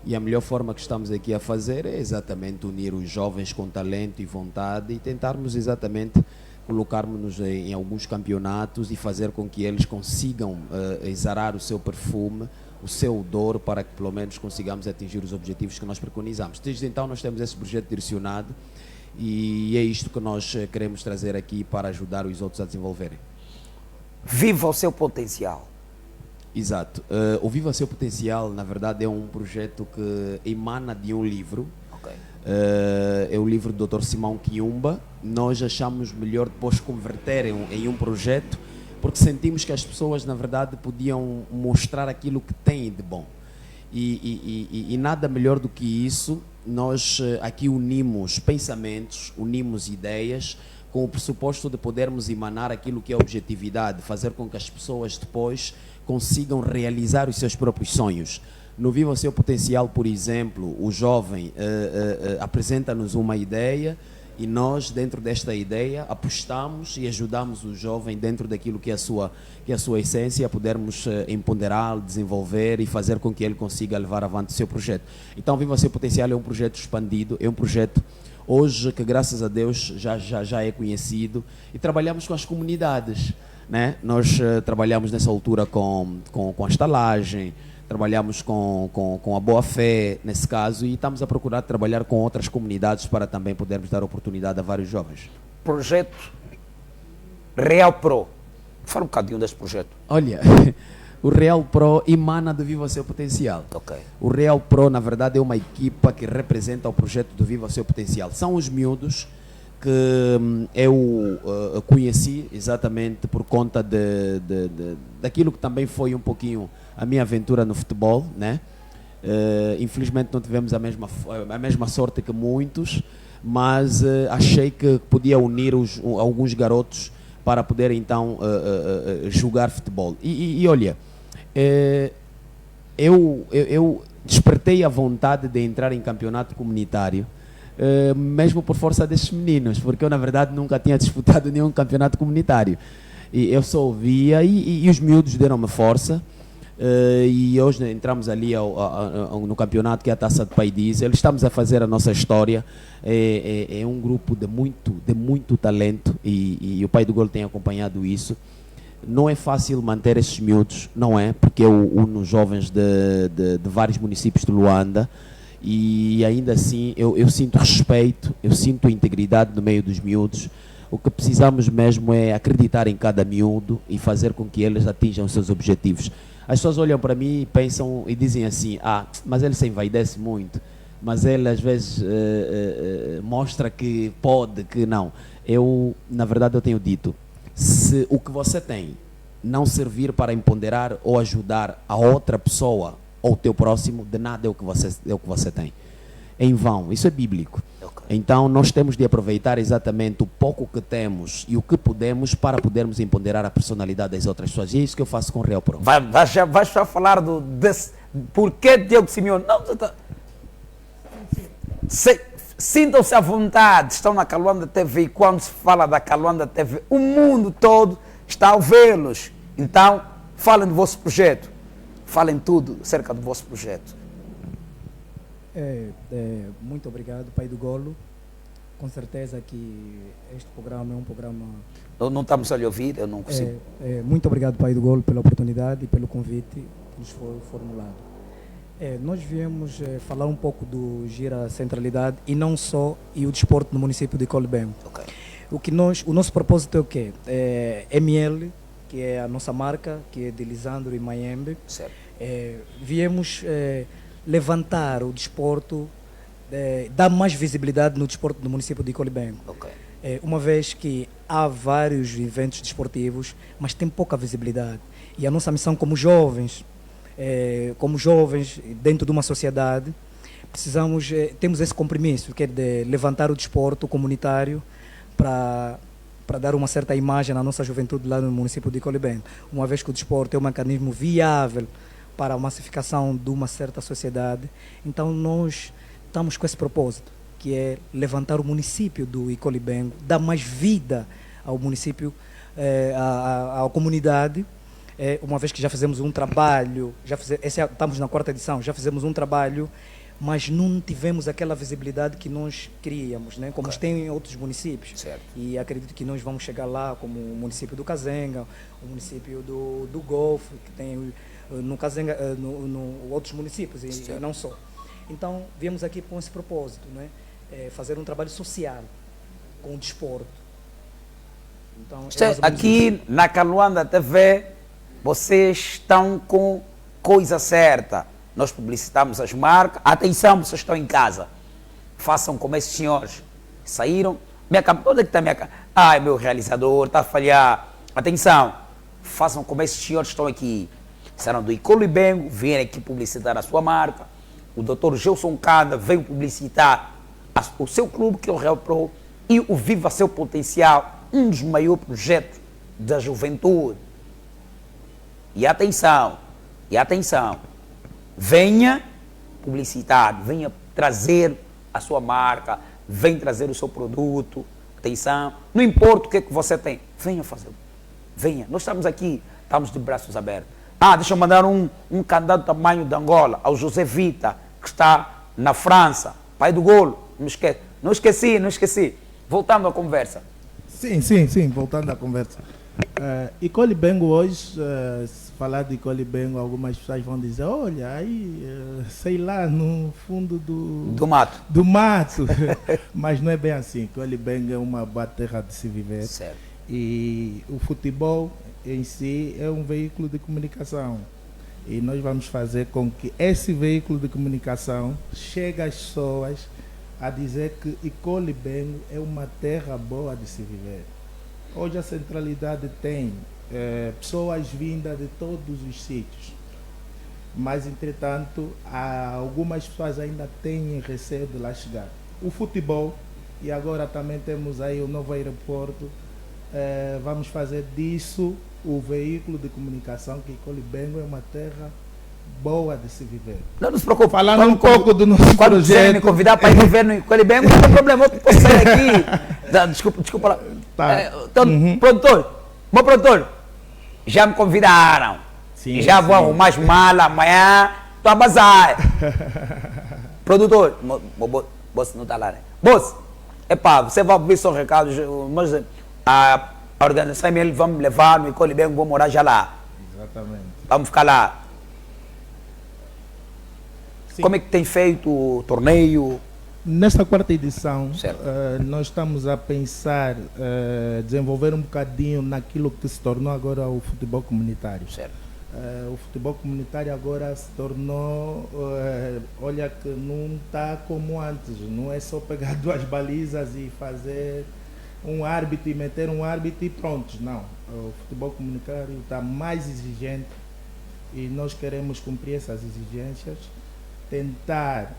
E a melhor forma que estamos aqui a fazer é exatamente unir os jovens com talento e vontade e tentarmos exatamente colocarmos-nos em alguns campeonatos e fazer com que eles consigam exalar o seu perfume, o seu odor, para que pelo menos consigamos atingir os objetivos que nós preconizamos. Desde então nós temos esse projeto direcionado e é isto que nós queremos trazer aqui para ajudar os outros a desenvolverem. Viva o seu potencial. Exato. O Viva Seu Potencial, na verdade, é um projeto que emana de um livro. Ok. É o livro do Dr. Simão Quiumba. Nós achamos melhor depois converter em um projeto, porque sentimos que as pessoas, na verdade, podiam mostrar aquilo que têm de bom. E nada melhor do que isso. Nós aqui unimos pensamentos, unimos ideias, com o pressuposto de podermos emanar aquilo que é objetividade, fazer com que as pessoas depois consigam realizar os seus próprios sonhos. No Viva o Seu Potencial, por exemplo, o jovem apresenta-nos uma ideia e nós, dentro desta ideia, apostamos e ajudamos o jovem dentro daquilo que é a sua essência, a podermos empoderá-lo, desenvolver e fazer com que ele consiga levar avante o seu projeto. Então, Viva o Seu Potencial é um projeto expandido, é um projeto hoje que, graças a Deus, já é conhecido e trabalhamos com as comunidades, né? Nós trabalhamos nessa altura com a estalagem, trabalhamos com a boa fé nesse caso e estamos a procurar trabalhar com outras comunidades para também podermos dar oportunidade a vários jovens. Projeto Real Pro. Fala um bocadinho desse projeto. Olha, o Real Pro emana do Viva o Seu Potencial. Ok. O Real Pro, na verdade, é uma equipa que representa o projeto do Viva o Seu Potencial. São os miúdos que eu conheci exatamente por conta daquilo que também foi um pouquinho a minha aventura no futebol, né? Infelizmente não tivemos a mesma sorte que muitos, mas achei que podia unir alguns garotos para poder então jogar futebol. E olha, eu despertei a vontade de entrar em campeonato comunitário, mesmo por força desses meninos, porque eu na verdade nunca tinha disputado nenhum campeonato comunitário. E eu só ouvia e os miúdos deram-me força. E hoje entramos ali no campeonato que é a Taça de Pai Diesel. Estamos a fazer a nossa história. É um grupo de muito talento e o Pai do Golo tem acompanhado isso. Não é fácil manter esses miúdos, não é? Porque eu uno jovens de vários municípios de Luanda e ainda assim eu sinto respeito, eu sinto integridade no meio dos miúdos. O que precisamos mesmo é acreditar em cada miúdo e fazer com que eles atinjam os seus objetivos. As pessoas olham para mim e pensam e dizem assim, mas ele se envaidece muito, mas ele às vezes mostra que pode, que não. Na verdade eu tenho dito, se o que você tem não servir para empoderar ou ajudar a outra pessoa ou o teu próximo, de nada é o que você tem. É em vão, isso é bíblico. Então nós temos de aproveitar exatamente o pouco que temos e o que podemos para podermos empoderar a personalidade das outras pessoas. E é isso que eu faço com o Real Pro. Vais já falar porquê Diego Simeone? Não, sintam-se à vontade, estão na Caluanda TV e quando se fala da Caluanda TV, o mundo todo está a vê-los. Então, falem do vosso projeto. Falem tudo acerca do vosso projeto. Muito obrigado, Pai do Golo. Com certeza que este programa é um programa... Não estamos a lhe ouvir, eu não consigo. Muito obrigado, Pai do Golo, pela oportunidade e pelo convite que nos foi formulado. Nós viemos falar um pouco do Gira Centralidade e não só, e o desporto no município de Icolibengo. Okay. O nosso propósito é o quê? ML, que é a nossa marca, que é de Lisandro e Mayembe. Certo. Viemos levantar o desporto, dar mais visibilidade no desporto do município de Icolibengo. Okay. Uma vez que há vários eventos desportivos, mas tem pouca visibilidade. E a nossa missão como jovens dentro de uma sociedade, temos esse compromisso, que é de levantar o desporto comunitário para dar uma certa imagem na nossa juventude lá no município de Icolibengo. Uma vez que o desporto é um mecanismo viável para a massificação de uma certa sociedade, então nós estamos com esse propósito, que é levantar o município do Icolibengo, dar mais vida ao município, à comunidade, uma vez que já fizemos um trabalho, estamos na 4ª edição, já fizemos um trabalho, mas não tivemos aquela visibilidade que nós queríamos, né? Como tem em outros municípios. Certo. E acredito que nós vamos chegar lá, como o município do Kazenga, o município do Golfo, que tem no Kazenga, no outros municípios, e não só. Então, viemos aqui com esse propósito, né? Fazer um trabalho social com o desporto. Então, aqui na Caluanda TV, vocês estão com coisa certa. Nós publicitamos as marcas. Atenção, vocês estão em casa. Façam como esses senhores. Saíram. Onde é que está minha câmera? Ai, meu realizador, está a falhar. Atenção. Façam como esses senhores estão aqui. Serão do Icolibengo, vêm aqui publicitar a sua marca. O Dr. Gelson Cada veio publicitar o seu clube, que é o Real Pro, e o Viva Seu Potencial, um dos maiores projetos da juventude. E atenção, venha publicitar, venha trazer a sua marca, venha trazer o seu produto, atenção, não importa o que é que você tem, venha fazer, venha, nós estamos aqui, estamos de braços abertos. Deixa eu mandar um candidato do tamanho de Angola, ao José Vita, que está na França, Pai do Golo, não esqueci, voltando à conversa. Sim, voltando à conversa. Icolibengo hoje, se falar de Icolibengo, algumas pessoas vão dizer, olha, aí, sei lá, no fundo do mato. Do mato. Mas não é bem assim. Icolibengo é uma boa terra de se viver. Certo. E o futebol em si é um veículo de comunicação. E nós vamos fazer com que esse veículo de comunicação chegue às pessoas a dizer que Icole Bengo é uma terra boa de se viver. Hoje a centralidade tem pessoas vindas de todos os sítios, mas entretanto algumas pessoas ainda têm receio de lá chegar. O futebol, e agora também temos aí o novo aeroporto, vamos fazer disso o veículo de comunicação, que Icole Bengo é uma terra boa de se viver. Não se preocupe. Falando um pouco do nosso quando quiser me projeto. convidar para ir viver no Icole Bengo, não tem problema, eu posso sair aqui. Desculpa lá. Tá. Então, produtor, meu produtor, já me convidaram. Sim, E já vou sim. arrumar as malas amanhã, estou a bazar. Produtor, boss não está lá, né? Boss, epá, você vai ouvir só recados, mas a organização ele vai me levar no Icole Bengo, vou morar já lá. Exatamente. Vamos ficar lá. Sim. Como é que tem feito o torneio? Nesta quarta edição, Certo. nós estamos a pensar desenvolver um bocadinho naquilo que se tornou agora o futebol comunitário. Certo. O futebol comunitário agora se tornou, olha que não está como antes, não é só pegar duas balizas e fazer um árbitro e meter um árbitro e pronto, não. O futebol comunitário está mais exigente e nós queremos cumprir essas exigências, tentar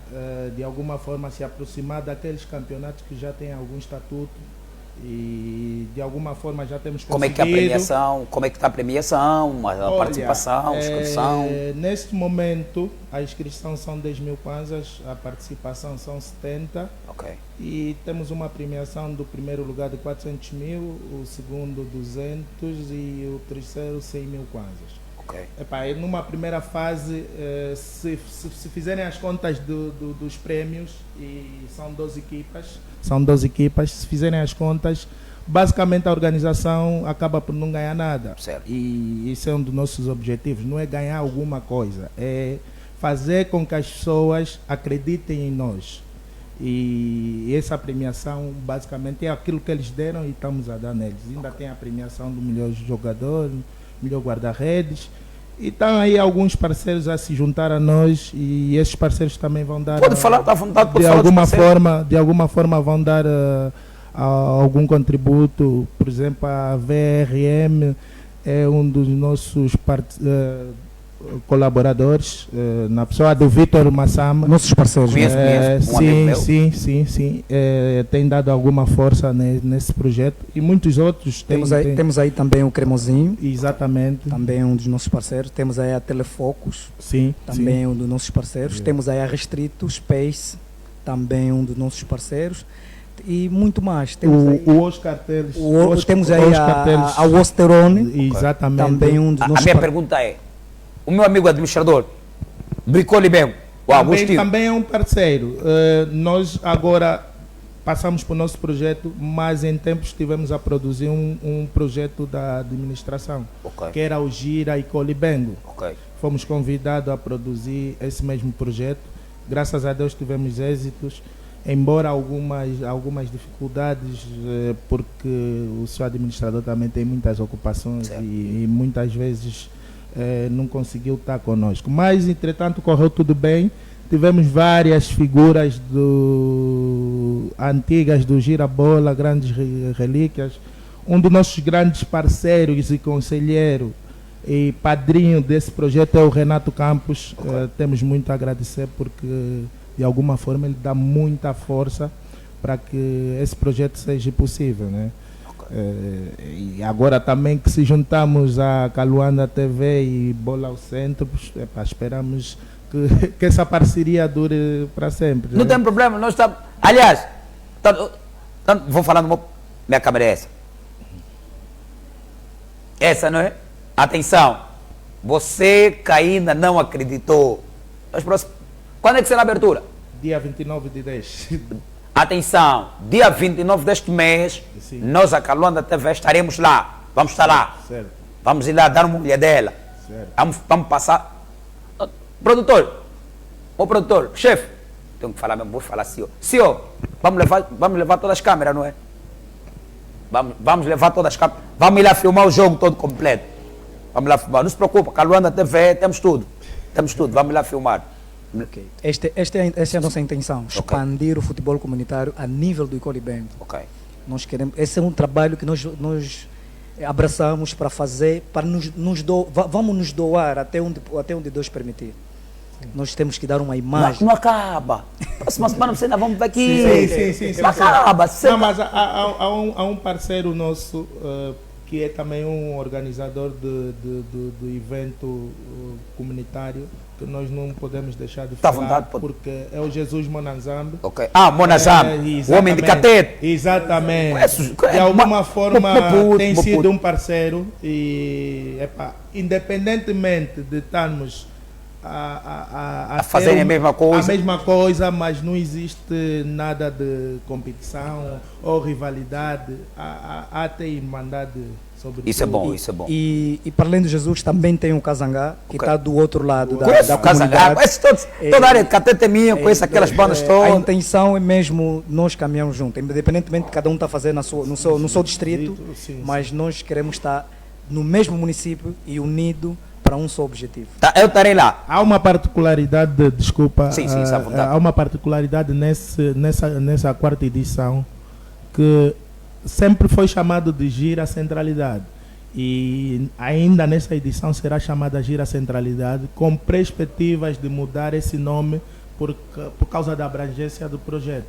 de alguma forma se aproximar daqueles campeonatos que já têm algum estatuto e de alguma forma já temos conseguido. Como é que é a premiação? Como é que está a premiação, a participação, a inscrição? Neste momento, a inscrição são 10 mil kwanzas, a participação são 70 Ok. e temos uma premiação do primeiro lugar de 400 mil, o segundo 200 e o terceiro 100 mil kwanzas. Ok. Epá, e numa primeira fase, se fizerem as contas dos prémios, e são 12 equipas, se fizerem as contas, basicamente a organização acaba por não ganhar nada. Certo. E isso é um dos nossos objetivos, não é ganhar alguma coisa, é fazer com que as pessoas acreditem em nós. E essa premiação basicamente é aquilo que eles deram e estamos a dar neles. Ainda tem a premiação do melhor jogador, melhor guarda-redes. E estão aí alguns parceiros a se juntar a nós e esses parceiros também vão dar... Pode falar, está à vontade, pode falar de alguma forma vão dar algum contributo. Por exemplo, a VRM é um dos nossos colaboradores, na pessoa do Vitor Massama. Nossos parceiros. Conheço, um amigo meu. Sim. Tem dado alguma força nesse projeto e muitos outros. Temos aí também o Cremosinho, Exatamente. também um dos nossos parceiros. Temos aí a Telefocus, Sim. também um dos nossos parceiros. Temos aí a Restrito Space, também um dos nossos parceiros. E muito mais. Temos aí O Oscar Teles. temos aí a Osterone, Exatamente. também um dos A nossos minha parceiros. pergunta é, o meu amigo administrador, Icole Bengo, o Agostinho, Também é um parceiro. Nós agora passamos para o nosso projeto, mas em tempos estivemos a produzir um projeto da administração, Ok. que era o Gira Icole Bengo. Ok. Fomos convidados a produzir esse mesmo projeto. Graças a Deus tivemos êxitos, embora algumas dificuldades, porque o seu administrador também tem muitas ocupações Certo. e muitas vezes não conseguiu estar conosco. Mas, entretanto, correu tudo bem. Tivemos várias figuras antigas do Girabola, grandes relíquias. Um dos nossos grandes parceiros e conselheiro e padrinho desse projeto é o Renato Campos. Temos muito a agradecer porque, de alguma forma, ele dá muita força para que esse projeto seja possível, né? E agora também que se juntamos a Caluanda TV e Bola ao Centro, esperamos que essa parceria dure para sempre. Não né? tem problema, nós estamos... Aliás, vou falar minha câmera é essa. Essa, não é? Atenção, você que ainda não acreditou, quando é que será a abertura? Dia 29 de 10. Atenção, dia 29 deste mês, Sim. nós, a Caluanda TV, estaremos lá. Vamos estar lá. Certo, Vamos ir lá dar uma olhadela. certo. Vamos passar. Produtor, ô produtor, chefe, tenho que falar mesmo, vou falar senhor. Senhor, vamos levar todas as câmeras, não é? Vamos levar todas as câmeras. Vamos ir lá filmar o jogo todo completo. Vamos lá filmar. Não se preocupe, Caluanda TV, temos tudo. Vamos lá filmar. Ok. Esta é a nossa intenção, expandir o futebol comunitário a nível do Icolibembe. Ok. Nós queremos, esse é um trabalho que nós abraçamos para fazer, para vamos nos doar até onde Deus permitir. Nós temos que dar uma imagem. Não acaba. Próxima semana você ainda vamos ver aqui. Sim. Não acaba. Não, mas há um parceiro nosso que é também um organizador do evento comunitário que nós não podemos deixar de Tá falar, vontade, porque é o Jesus Monanzambe. Ok. Monazambe, o homem de catete. Exatamente. Conheço, De alguma forma tem puto. sido um parceiro e, independentemente de estarmos a fazerem ter a mesma coisa. A mesma coisa, mas não existe nada de competição ou rivalidade. Há até irmandade sobre Isso é bom, isso é bom. E para além de Jesus também tem o Casangá, que está do outro lado Conheço da o Casangá, comunidade. conheço toda a área de catete é minha, conheço aquelas bandas A todas. intenção é mesmo nós caminharmos juntos, independentemente de cada um está fazendo no seu distrito, Sim. mas nós queremos estar no mesmo município e unido para um só objetivo. Tá, eu estarei lá. Há uma particularidade, desculpa, Sim, à vontade. há uma particularidade nessa quarta edição que sempre foi chamado de Gira Centralidade e ainda nessa edição será chamada Gira Centralidade, com perspectivas de mudar esse nome por causa da abrangência do projeto.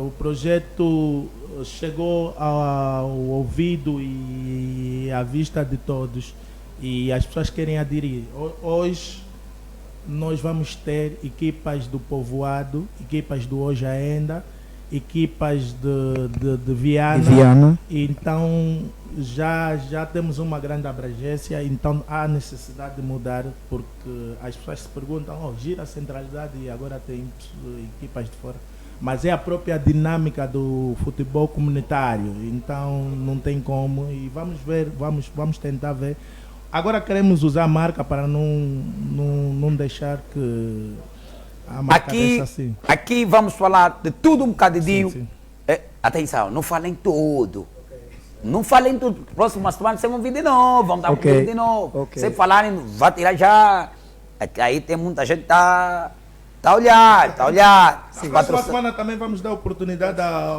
O projeto chegou ao ouvido e à vista de todos e as pessoas querem aderir. Hoje nós vamos ter equipas do povoado, equipas do Hoje Ainda, equipas de Viana. Então já temos uma grande abrangência, então há necessidade de mudar, porque as pessoas se perguntam, gira a centralidade e agora tem equipas de fora. Mas é a própria dinâmica do futebol comunitário, então não tem como, e vamos ver, vamos tentar ver. Agora queremos usar a marca para não deixar que a marca deixe assim. Aqui vamos falar de tudo um bocadinho. Sim. Atenção, não falem tudo. Não falem tudo. Próxima semana vocês vão vir de novo, vamos dar um vídeo de novo. Se falarem, vai tirar já. Aí tem muita gente que tá a olhar. Próxima semana também vamos dar oportunidade a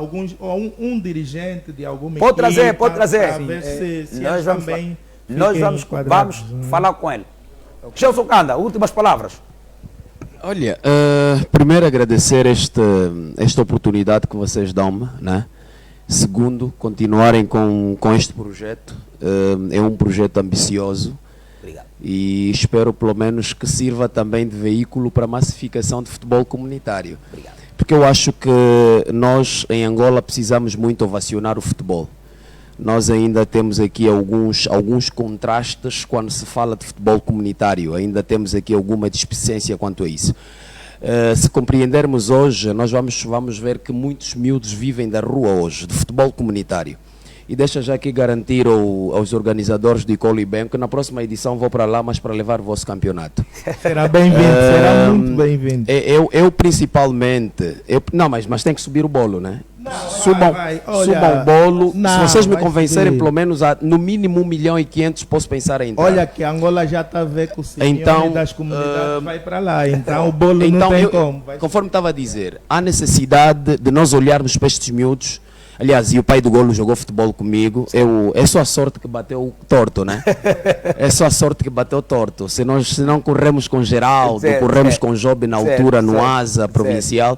um dirigente de alguma Pode equipe. Pode trazer. Para ver se nós eles também nós vamos falar com ele. Gelson Kanda, últimas palavras. Olha, primeiro agradecer esta oportunidade que vocês dão-me, né? Segundo, continuarem com este projeto. É um projeto ambicioso. Obrigado. E espero pelo menos que sirva também de veículo para a massificação de futebol comunitário. Obrigado. Porque eu acho que nós em Angola precisamos muito ovacionar o futebol. Nós ainda temos aqui alguns contrastes quando se fala de futebol comunitário, ainda temos aqui alguma displicência quanto a isso. Se compreendermos hoje, nós vamos ver que muitos miúdos vivem da rua hoje, de futebol comunitário. E deixa já aqui garantir aos organizadores do Icolibembe que na próxima edição vou para lá, mas para levar o vosso campeonato. Será bem-vindo, será muito bem-vindo. Eu principalmente, não, mas tem que subir o bolo, né? Subam o bolo. Se vocês me convencerem, pelo menos no mínimo 1.500.000 posso pensar em entrar. Olha que Angola já está a ver que o senhor das comunidades vai para lá, então o bolo não tem como. Conforme estava a dizer, há necessidade de nós olharmos para estes miúdos. Aliás, e o pai do Golo jogou futebol comigo. É só a sorte que bateu torto, né? É só a sorte que bateu torto. Se não corremos com Geraldo, corremos com Job na altura, no Asa provincial.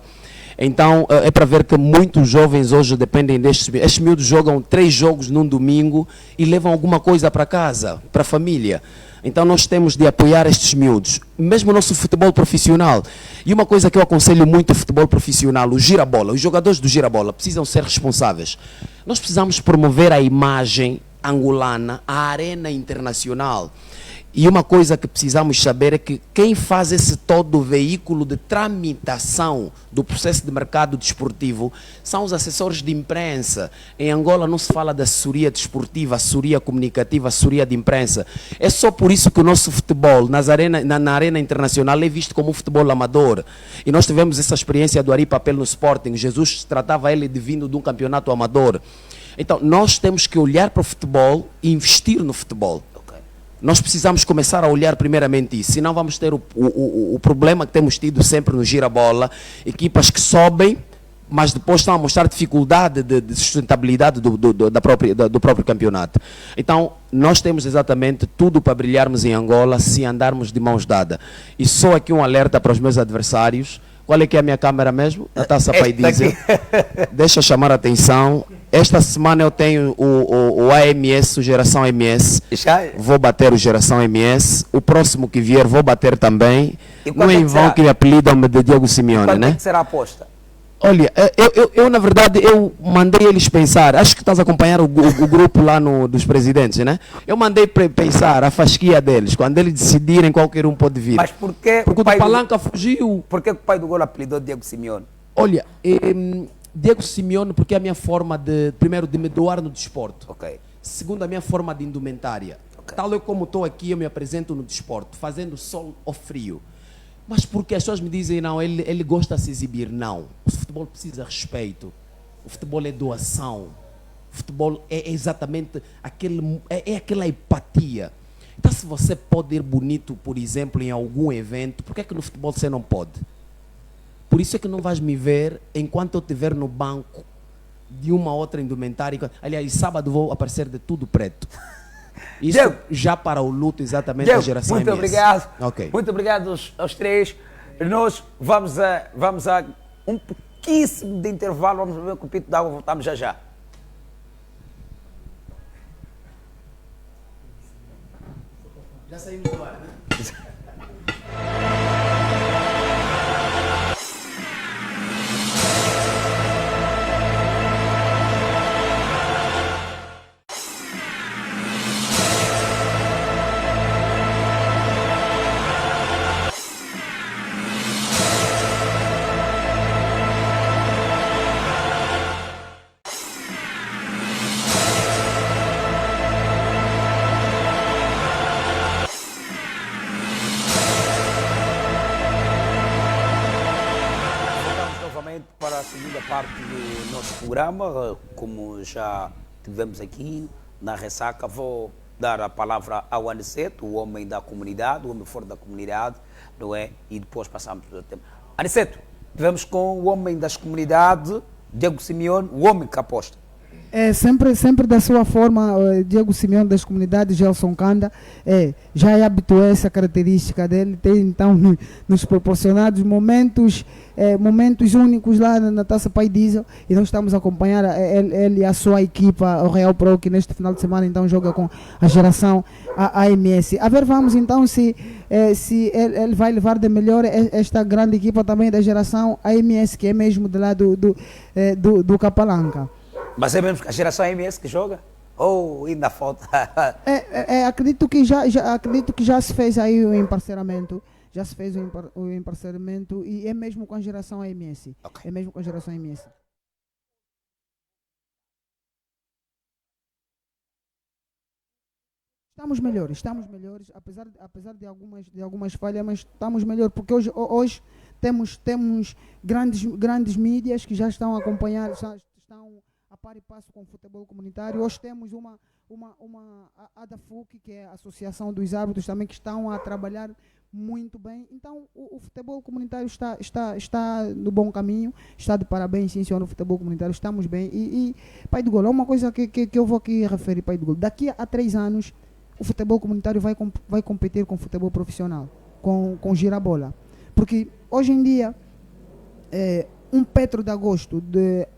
Então, é para ver que muitos jovens hoje dependem destes. Estes miúdos jogam 3 jogos num domingo e levam alguma coisa para casa, para a família. Então nós temos de apoiar estes miúdos, mesmo o nosso futebol profissional. E uma coisa que eu aconselho muito o futebol profissional, o girabola, os jogadores do girabola precisam ser responsáveis. Nós precisamos promover a imagem angolana, a arena internacional. E uma coisa que precisamos saber é que quem faz esse todo veículo de tramitação do processo de mercado desportivo são os assessores de imprensa. Em Angola não se fala da assessoria desportiva, assessoria comunicativa, assessoria de imprensa. É só por isso que o nosso futebol na arena internacional é visto como um futebol amador. E nós tivemos essa experiência do Ari Papel no Sporting. Jesus tratava ele de vindo de um campeonato amador. Então nós temos que olhar para o futebol e investir no futebol. Nós precisamos começar a olhar primeiramente isso, senão vamos ter o problema que temos tido sempre no gira-bola, equipas que sobem, mas depois estão a mostrar dificuldade de sustentabilidade do próprio campeonato. Então, nós temos exatamente tudo para brilharmos em Angola se andarmos de mãos dadas. E só aqui um alerta para os meus adversários. Qual é que é a minha câmera mesmo? A Taça Pai Diesel. Deixa eu chamar a atenção. Esta semana eu tenho o AMS, o Geração MS. Vou bater o Geração MS. O próximo que vier vou bater também. Não é em vão que me apelidam-me de Diego Simeone, Quanto né? é que será a aposta? Olha, eu na verdade, eu mandei eles pensar, acho que estás a acompanhar o grupo lá dos presidentes, né? Eu mandei pensar a fasquia deles, quando eles decidirem qualquer um pode vir. Mas porque o Palanca fugiu. Por que o pai do gol apelidou Diego Simeone? Olha, Diego Simeone porque é a minha forma primeiro, de me doar no desporto. Ok. Segundo, a minha forma de indumentária. Ok. Tal eu como estou aqui, eu me apresento no desporto, fazendo sol ou frio. Mas porque as pessoas me dizem, não, ele gosta de se exibir. Não. O futebol precisa de respeito. O futebol é doação. O futebol é exatamente aquela empatia. Então, se você pode ir bonito, por exemplo, em algum evento, por que é que no futebol você não pode? Por isso é que não vais me ver enquanto eu estiver no banco de uma outra indumentária. Aliás, sábado vou aparecer de tudo preto. Isso Diego, já para o luto exatamente Diego, da geração muito MS. obrigado. Okay. Muito obrigado aos três. Nós vamos a um pouquíssimo de intervalo. Vamos beber um copito de água. Voltamos já já. Já saímos do ar, né? Para a segunda parte do nosso programa, como já tivemos aqui na ressaca, vou dar a palavra ao Aniceto, o homem da comunidade, o homem fora da comunidade, não é? E depois passamos para o tema. Aniceto, tivemos com o homem das comunidades, Diego Simeone, o homem que aposta. É sempre da sua forma, Diego Simeone das comunidades, Gelson Kanda, já é habitué a essa característica dele, tem então nos proporcionado momentos únicos lá na Taça Pai Diesel, e nós estamos a acompanhar ele e a sua equipa, o Real Pro, que neste final de semana então joga com a geração AMS. A ver, vamos então se ele vai levar de melhor esta grande equipa também da geração AMS, que é mesmo de lá do Capalanca. Mas é mesmo a geração MS que joga? Ou ainda falta? Acredito que já se fez aí o emparceramento. Já se fez o emparceramento e é mesmo com a geração AMS. Okay. É mesmo com a geração AMS. Estamos melhores, apesar de algumas falhas, mas estamos melhores, porque hoje temos grandes mídias que já estão a acompanhar, já estão a par e passo com o futebol comunitário. Hoje temos uma ADAFUC, que é a Associação dos Árbitros, também, que estão a trabalhar muito bem. Então o futebol comunitário está no bom caminho, está de parabéns, sim, senhor, no futebol comunitário, estamos bem. E Pai do Golo, uma coisa que eu vou aqui referir, Pai do Golo, daqui a 3 anos o futebol comunitário vai competir com o futebol profissional, com girabola. Porque hoje em dia, um Petro de Agosto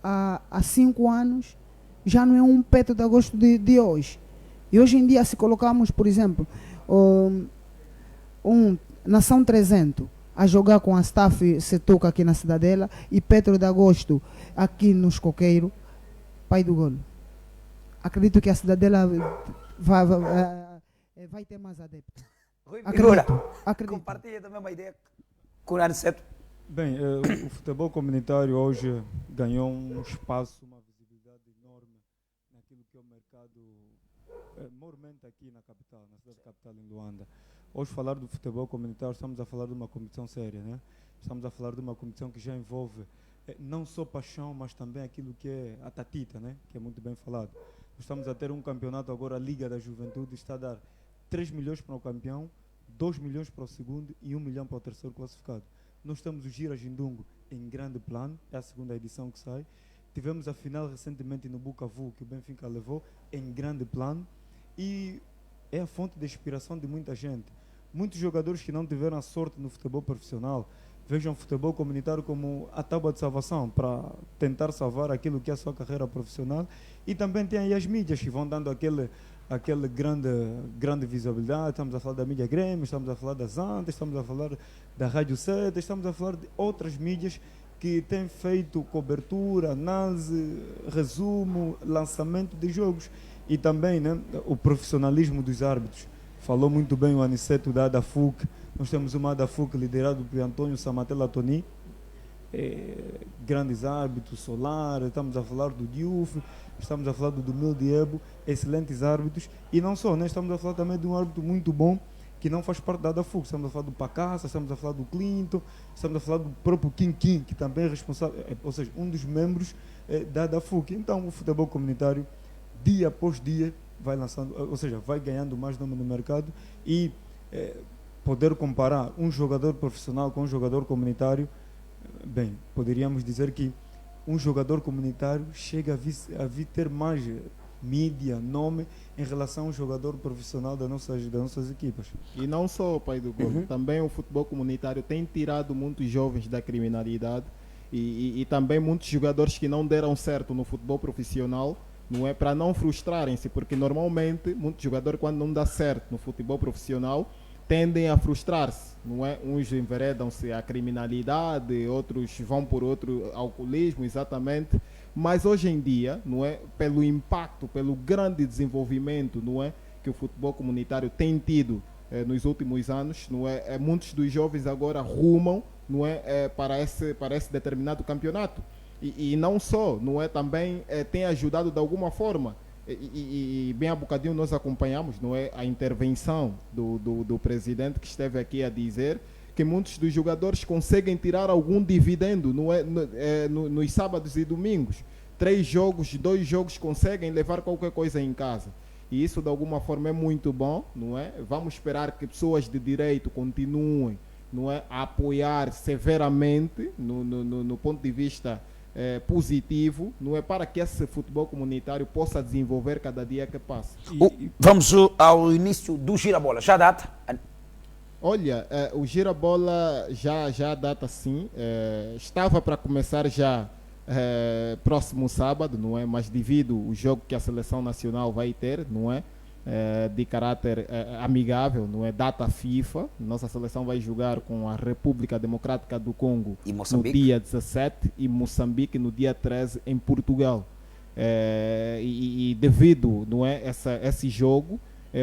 há 5 anos já não é um Petro de Agosto de hoje. E hoje em dia, se colocarmos, por exemplo, Nação 300 a jogar com a Staff Setuca aqui na Cidadela e Petro de Agosto aqui nos Coqueiros, Pai do Golo, acredito que a Cidadela vai ter mais adeptos. Acredito. Compartilha também uma ideia com o Aniceto. Bem, o futebol comunitário hoje ganhou um espaço, uma visibilidade enorme naquilo que é o mercado, mormente aqui na capital, na cidade capital, em Luanda. Hoje, falar do futebol comunitário, estamos a falar de uma competição séria, né? Estamos a falar de uma competição que já envolve não só paixão, mas também aquilo que é a tatita, né? Que é muito bem falado. Estamos a ter um campeonato agora, a Liga da Juventude está a dar 3 milhões para o campeão, 2 milhões para o segundo e 1 milhão para o terceiro classificado. Nós temos o Gira Jindungo em grande plano, é a segunda edição que sai. Tivemos a final recentemente no Bukavu, que o Benfica levou em grande plano, e é a fonte de inspiração de muita gente. Muitos jogadores que não tiveram a sorte no futebol profissional vejam o futebol comunitário como a tábua de salvação para tentar salvar aquilo que é a sua carreira profissional. E também tem aí as mídias que vão dando aquele grande visibilidade. Estamos a falar da mídia Grêmio, estamos a falar das Antas, estamos a falar da Rádio Seta, estamos a falar de outras mídias que têm feito cobertura, análise, resumo, lançamento de jogos. E também, né, o profissionalismo dos árbitros. Falou muito bem o Aniceto da ADAFUC. Nós temos uma ADAFUC liderado por Antônio Samatella Toni, grandes árbitros, Solar, estamos a falar do Diouf, estamos a falar do Dumil Diebo, excelentes árbitros. E não só, né, estamos a falar também de um árbitro muito bom que não faz parte da ADAFUC. Estamos a falar do Pacaça, estamos a falar do Clinton, estamos a falar do próprio Kim Kim, que também é responsável, ou seja, um dos membros da ADAFUC. Então o futebol comunitário, dia após dia, vai lançando, ou seja, vai ganhando mais nome no mercado. E poder comparar um jogador profissional com um jogador comunitário, bem, poderíamos dizer que um jogador comunitário chega a vir ter mais mídia, nome em relação a um jogador profissional das nossas equipas. E não só, pai do gol, também o futebol comunitário tem tirado muitos jovens da criminalidade e também muitos jogadores que não deram certo no futebol profissional, não é, para não frustrarem-se, porque normalmente muitos jogadores, quando não dá certo no futebol profissional, tendem a frustrar-se, não é? Uns enveredam-se à criminalidade, outros vão por outro alcoolismo, exatamente. Mas hoje em dia, não é, pelo impacto, pelo grande desenvolvimento, não é, que o futebol comunitário tem tido nos últimos anos, não é, muitos dos jovens agora rumam, não é, para esse determinado campeonato. E não só, não é, também tem ajudado de alguma forma. E bem há bocadinho nós acompanhamos, não é, a intervenção do presidente, que esteve aqui a dizer que muitos dos jogadores conseguem tirar algum dividendo, não é, nos sábados e domingos. 3 jogos, 2 jogos conseguem levar qualquer coisa em casa. E isso de alguma forma é muito bom, não é? Vamos esperar que pessoas de direito continuem, não é, a apoiar severamente no ponto de vista positivo, não é, para que esse futebol comunitário possa desenvolver cada dia que passa. Vamos ao início do Girabola. Já data? Olha, o Girabola já data sim. Estava para começar já próximo sábado, não é? Mas devido ao jogo que a seleção nacional vai ter, não é? De caráter amigável, não é, data FIFA. Nossa seleção vai jogar com a República Democrática do Congo no dia 17 e Moçambique no dia 13 em Portugal. E devido, não é, esse jogo,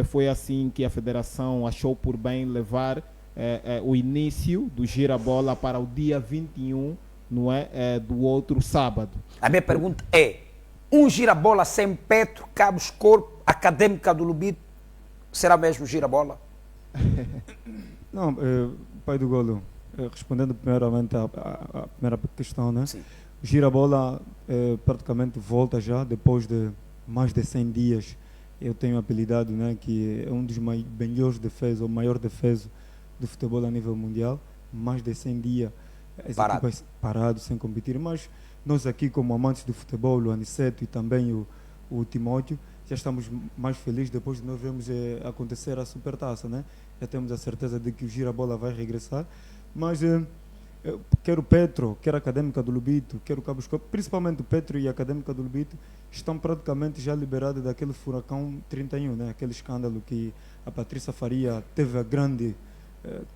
foi assim que a federação achou por bem levar o início do Girabola para o dia 21, não é, do outro sábado. A minha pergunta é: um Girabola sem Petro, Cabos, Corpo, Académica do Lubito, será mesmo Girabola? Não, pai do Golo, respondendo primeiramente à primeira questão, né? Sim. O Girabola praticamente volta já, depois de mais de 100 dias. Eu tenho apelidado, né, que é um dos melhores defesas, o maior defesa do futebol a nível mundial. Mais de 100 dias as equipas paradas, sem competir. Mas nós aqui, como amantes do futebol, o Aniceto e também o Timóteo, já estamos mais felizes depois de nós vermos acontecer a Supertaça, né? Já temos a certeza de que o Girabola vai regressar. Mas quer o Petro, quer a Académica do Lubito, quer o Cabos Corpo, principalmente o Petro e a Académica do Lubito, estão praticamente já liberados daquele furacão 31, né? Aquele escândalo que a Patrícia Faria teve a grande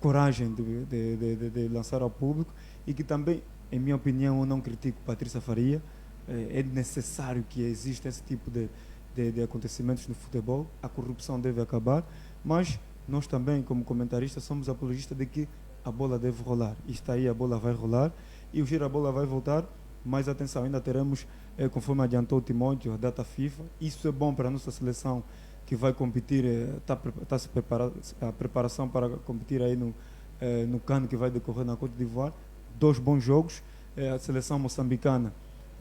coragem de lançar ao público, e que também, em minha opinião, eu não critico Patrícia Faria. É necessário que exista esse tipo de acontecimentos no futebol. A corrupção deve acabar, mas nós também, como comentaristas, somos apologistas de que a bola deve rolar. E está aí, a bola vai rolar e o Girabola vai voltar. Mas atenção, ainda teremos, conforme adiantou o Timóteo, a data FIFA. Isso é bom para a nossa seleção, que vai competir, está se preparando, a preparação para competir aí no CAN, que vai decorrer na Côte d'Ivoire. 2 bons jogos. A seleção moçambicana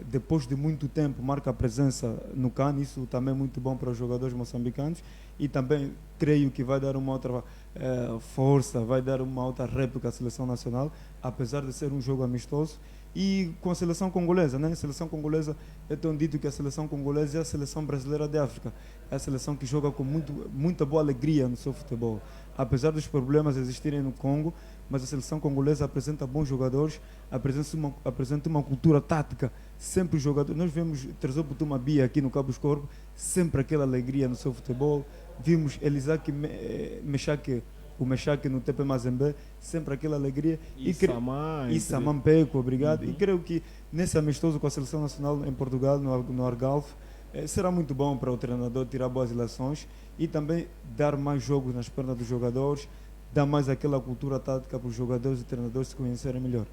depois de muito tempo marca a presença no CAN, isso também é muito bom para os jogadores moçambicanos e também creio que vai dar uma outra força, vai dar uma outra réplica à seleção nacional, apesar de ser um jogo amistoso. E com a seleção congolesa, né? A seleção congolesa, eu tenho dito que a seleção congolesa é a seleção brasileira de África. É a seleção que joga com muita boa alegria no seu futebol. Apesar dos problemas existirem no Congo, mas a seleção congolesa apresenta bons jogadores, apresenta uma cultura tática. Sempre os jogadores, nós vemos Trezopo Tumabia aqui no Cabo Escorpo, sempre aquela alegria no seu futebol. Vimos Elisaki Meshake, o Meshake no TP Mazembe, sempre aquela alegria. E Saman Peco, obrigado. E creio que nesse amistoso com a seleção nacional em Portugal, no Algarve, será muito bom para o treinador tirar boas relações e também dar mais jogos nas pernas dos jogadores, dar mais aquela cultura tática para os jogadores e treinadores se conhecerem melhor.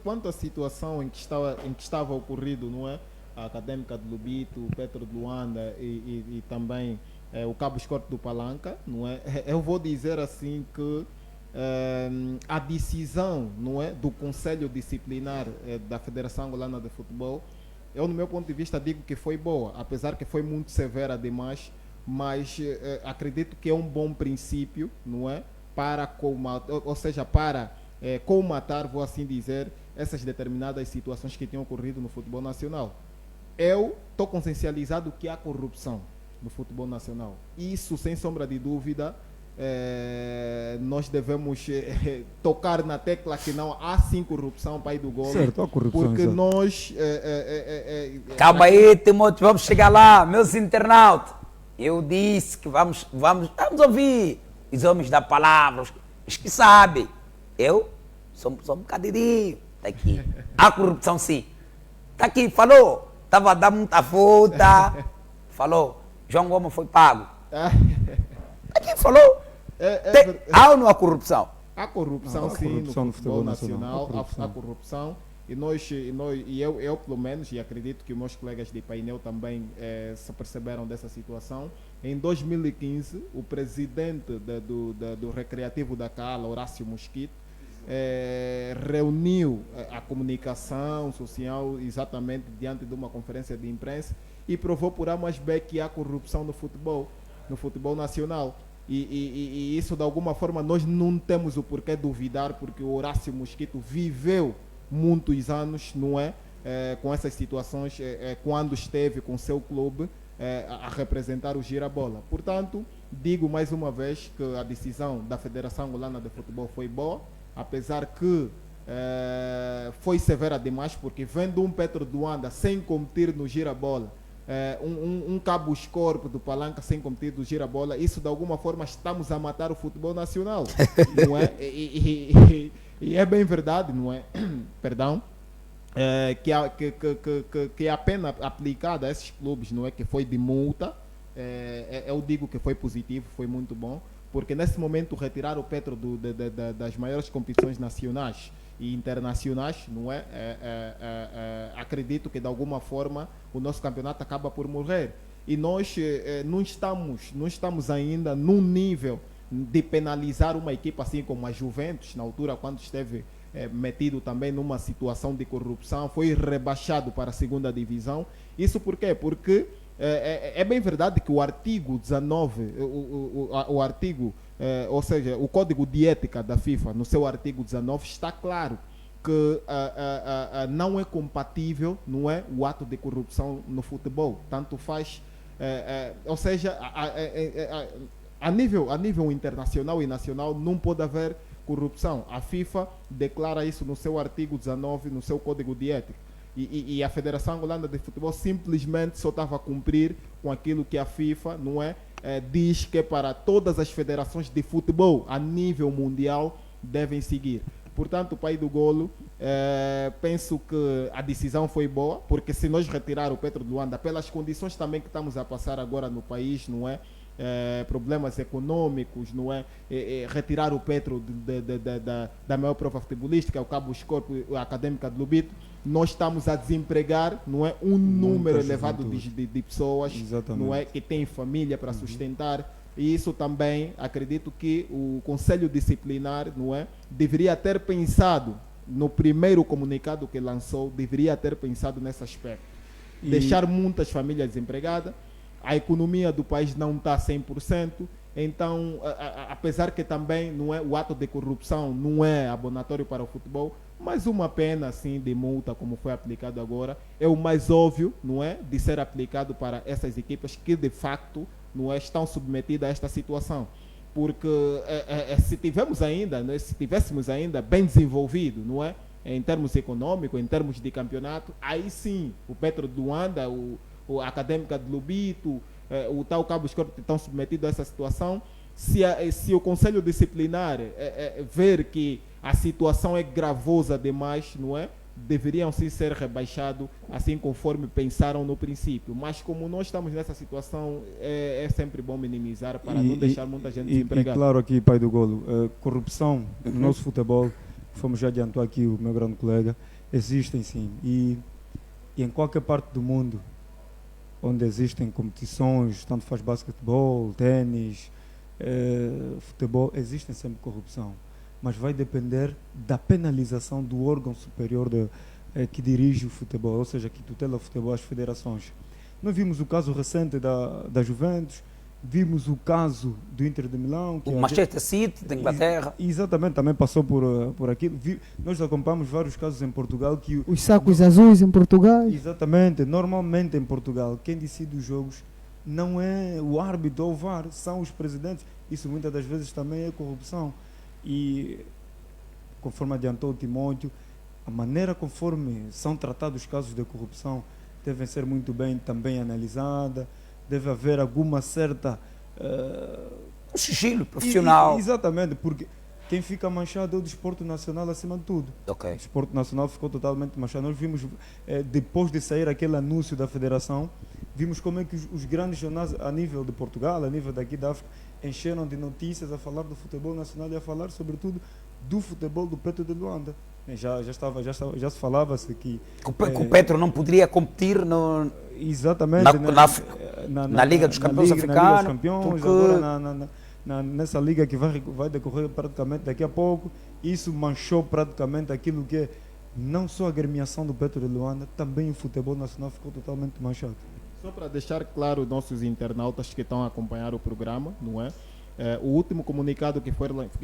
Quanto à situação em que estava ocorrido, não é? A Académica de Lubito, o Petro de Luanda e também o Cabo Escorpo do Palanca, não é? Eu vou dizer assim que a decisão, não é, do Conselho Disciplinar da Federação Angolana de Futebol, eu no meu ponto de vista digo que foi boa, apesar que foi muito severa demais, mas acredito que é um bom princípio, não é, para colmatar, vou assim dizer, essas determinadas situações que tinham ocorrido no futebol nacional. Eu estou consciencializado que há corrupção no futebol nacional. Isso, sem sombra de dúvida, nós devemos tocar na tecla que não há sim corrupção, pai do golo. Certo, há corrupção. Porque exato. nós... Calma aí, Timóteo, vamos chegar lá, meus internautas. Eu disse que vamos ouvir os homens da palavra, os que sabem. Eu sou um bocadinho. Está aqui. Há corrupção, sim. Está aqui, falou. Estava a dar muita fruta. Falou. João Goma foi pago. Aqui falou. Há ou não há corrupção? Há corrupção, sim, corrupção no futebol nacional. Há corrupção. E eu, pelo menos, e acredito que os meus colegas de painel também se perceberam dessa situação. Em 2015, o presidente do Recreativo da Cala, Horácio Mosquito, reuniu a comunicação social exatamente diante de uma conferência de imprensa e provou por A mais B que há corrupção no futebol nacional. E isso, de alguma forma, nós não temos o porquê duvidar, porque o Horácio Mosquito viveu muitos anos, não é? Com essas situações, quando esteve com seu clube a representar o Girabola. Portanto, digo mais uma vez que a decisão da Federação Angolana de Futebol foi boa, apesar que foi severa demais, porque vendo um Petro de Luanda sem competir no Girabola, um Cabo Escorpo do Palanca sem competir no Girabola, isso de alguma forma estamos a matar o futebol nacional, não é? E é bem verdade, não é? Perdão. Que a pena aplicada a esses clubes, não é, que foi de multa, eu digo que foi positivo, foi muito bom, porque nesse momento retirar o Petro das maiores competições nacionais e internacionais, não é? Acredito que de alguma forma o nosso campeonato acaba por morrer, e nós não estamos ainda num nível de penalizar uma equipa assim como a Juventus, na altura quando esteve metido também numa situação de corrupção, foi rebaixado para a segunda divisão. Isso por quê? Porque é bem verdade que o artigo 19, o artigo, ou seja, o código de ética da FIFA, no seu artigo 19, está claro que não é compatível, não é, o ato de corrupção no futebol. Tanto faz, ou seja, a nível internacional e nacional não pode haver corrupção. A FIFA declara isso no seu artigo 19, no seu código de ética. E a Federação Angolana de Futebol simplesmente só estava a cumprir com aquilo que a FIFA, não é, diz que para todas as federações de futebol a nível mundial devem seguir. Portanto, pai do golo, penso que a decisão foi boa, porque se nós retirar o Petro de Luanda, pelas condições também que estamos a passar agora no país, não é? Problemas econômicos, não é? Retirar o Petro da maior prova futebolística, o Cabo Escorpo, a Académica de Lubito, nós estamos a desempregar, não é, um número elevado de pessoas, não é, que têm família para sustentar. E isso também acredito que o Conselho Disciplinar, não é, deveria ter pensado no primeiro comunicado que lançou, deveria ter pensado nesse aspecto. Deixar muitas famílias desempregadas, a economia do país não está 100%, então, apesar que também não é, o ato de corrupção não é abonatório para o futebol, mas uma pena assim de multa, como foi aplicado agora, é o mais óbvio, não é, de ser aplicado para essas equipas que de facto não é, estão submetidas a esta situação. Porque se tivéssemos ainda bem desenvolvido, não é, em termos econômicos, em termos de campeonato, aí sim o Petro de Luanda, a Académica de Lobito, o tal Cabo Escorte estão submetidos a essa situação. Se o Conselho Disciplinar ver que a situação é gravosa demais, não é? Deveriam sim ser rebaixados, assim conforme pensaram no princípio. Mas como nós estamos nessa situação, é sempre bom minimizar para não deixar muita gente desempregada. E claro aqui, pai do golo, corrupção no nosso futebol, como já adiantou aqui o meu grande colega, existem sim. E em qualquer parte do mundo onde existem competições, tanto faz basquetebol, ténis, futebol, existem sempre corrupção. Mas vai depender da penalização do órgão superior que dirige o futebol, ou seja, que tutela o futebol, as federações. Nós vimos o caso recente da Juventus, vimos o caso do Inter de Milão. O Manchester City, da Inglaterra. Exatamente, também passou por aquilo. Nós acompanhamos vários casos em Portugal. Os sacos azuis em Portugal. Exatamente, normalmente em Portugal, quem decide os jogos não é o árbitro ou o VAR, são os presidentes. Isso muitas das vezes também é corrupção. E, conforme adiantou o Timóteo, a maneira conforme são tratados os casos de corrupção devem ser muito bem também analisada, deve haver alguma certa... um sigilo profissional. Exatamente, porque quem fica manchado é o desporto nacional acima de tudo. Okay. O desporto nacional ficou totalmente manchado. Nós vimos, depois de sair aquele anúncio da federação, vimos como é que os grandes jornais a nível de Portugal, a nível daqui da África, encheram de notícias a falar do futebol nacional e a falar sobretudo do futebol do Petro de Luanda. Já se falava-se que o Petro não poderia competir exatamente na Liga dos Campeões Africanos, porque... agora nessa liga que vai decorrer praticamente daqui a pouco. Isso manchou praticamente aquilo que é não só a agremiação do Petro de Luanda, também o futebol nacional ficou totalmente manchado. Só para deixar claro nossos internautas que estão a acompanhar o programa, não é? O último comunicado que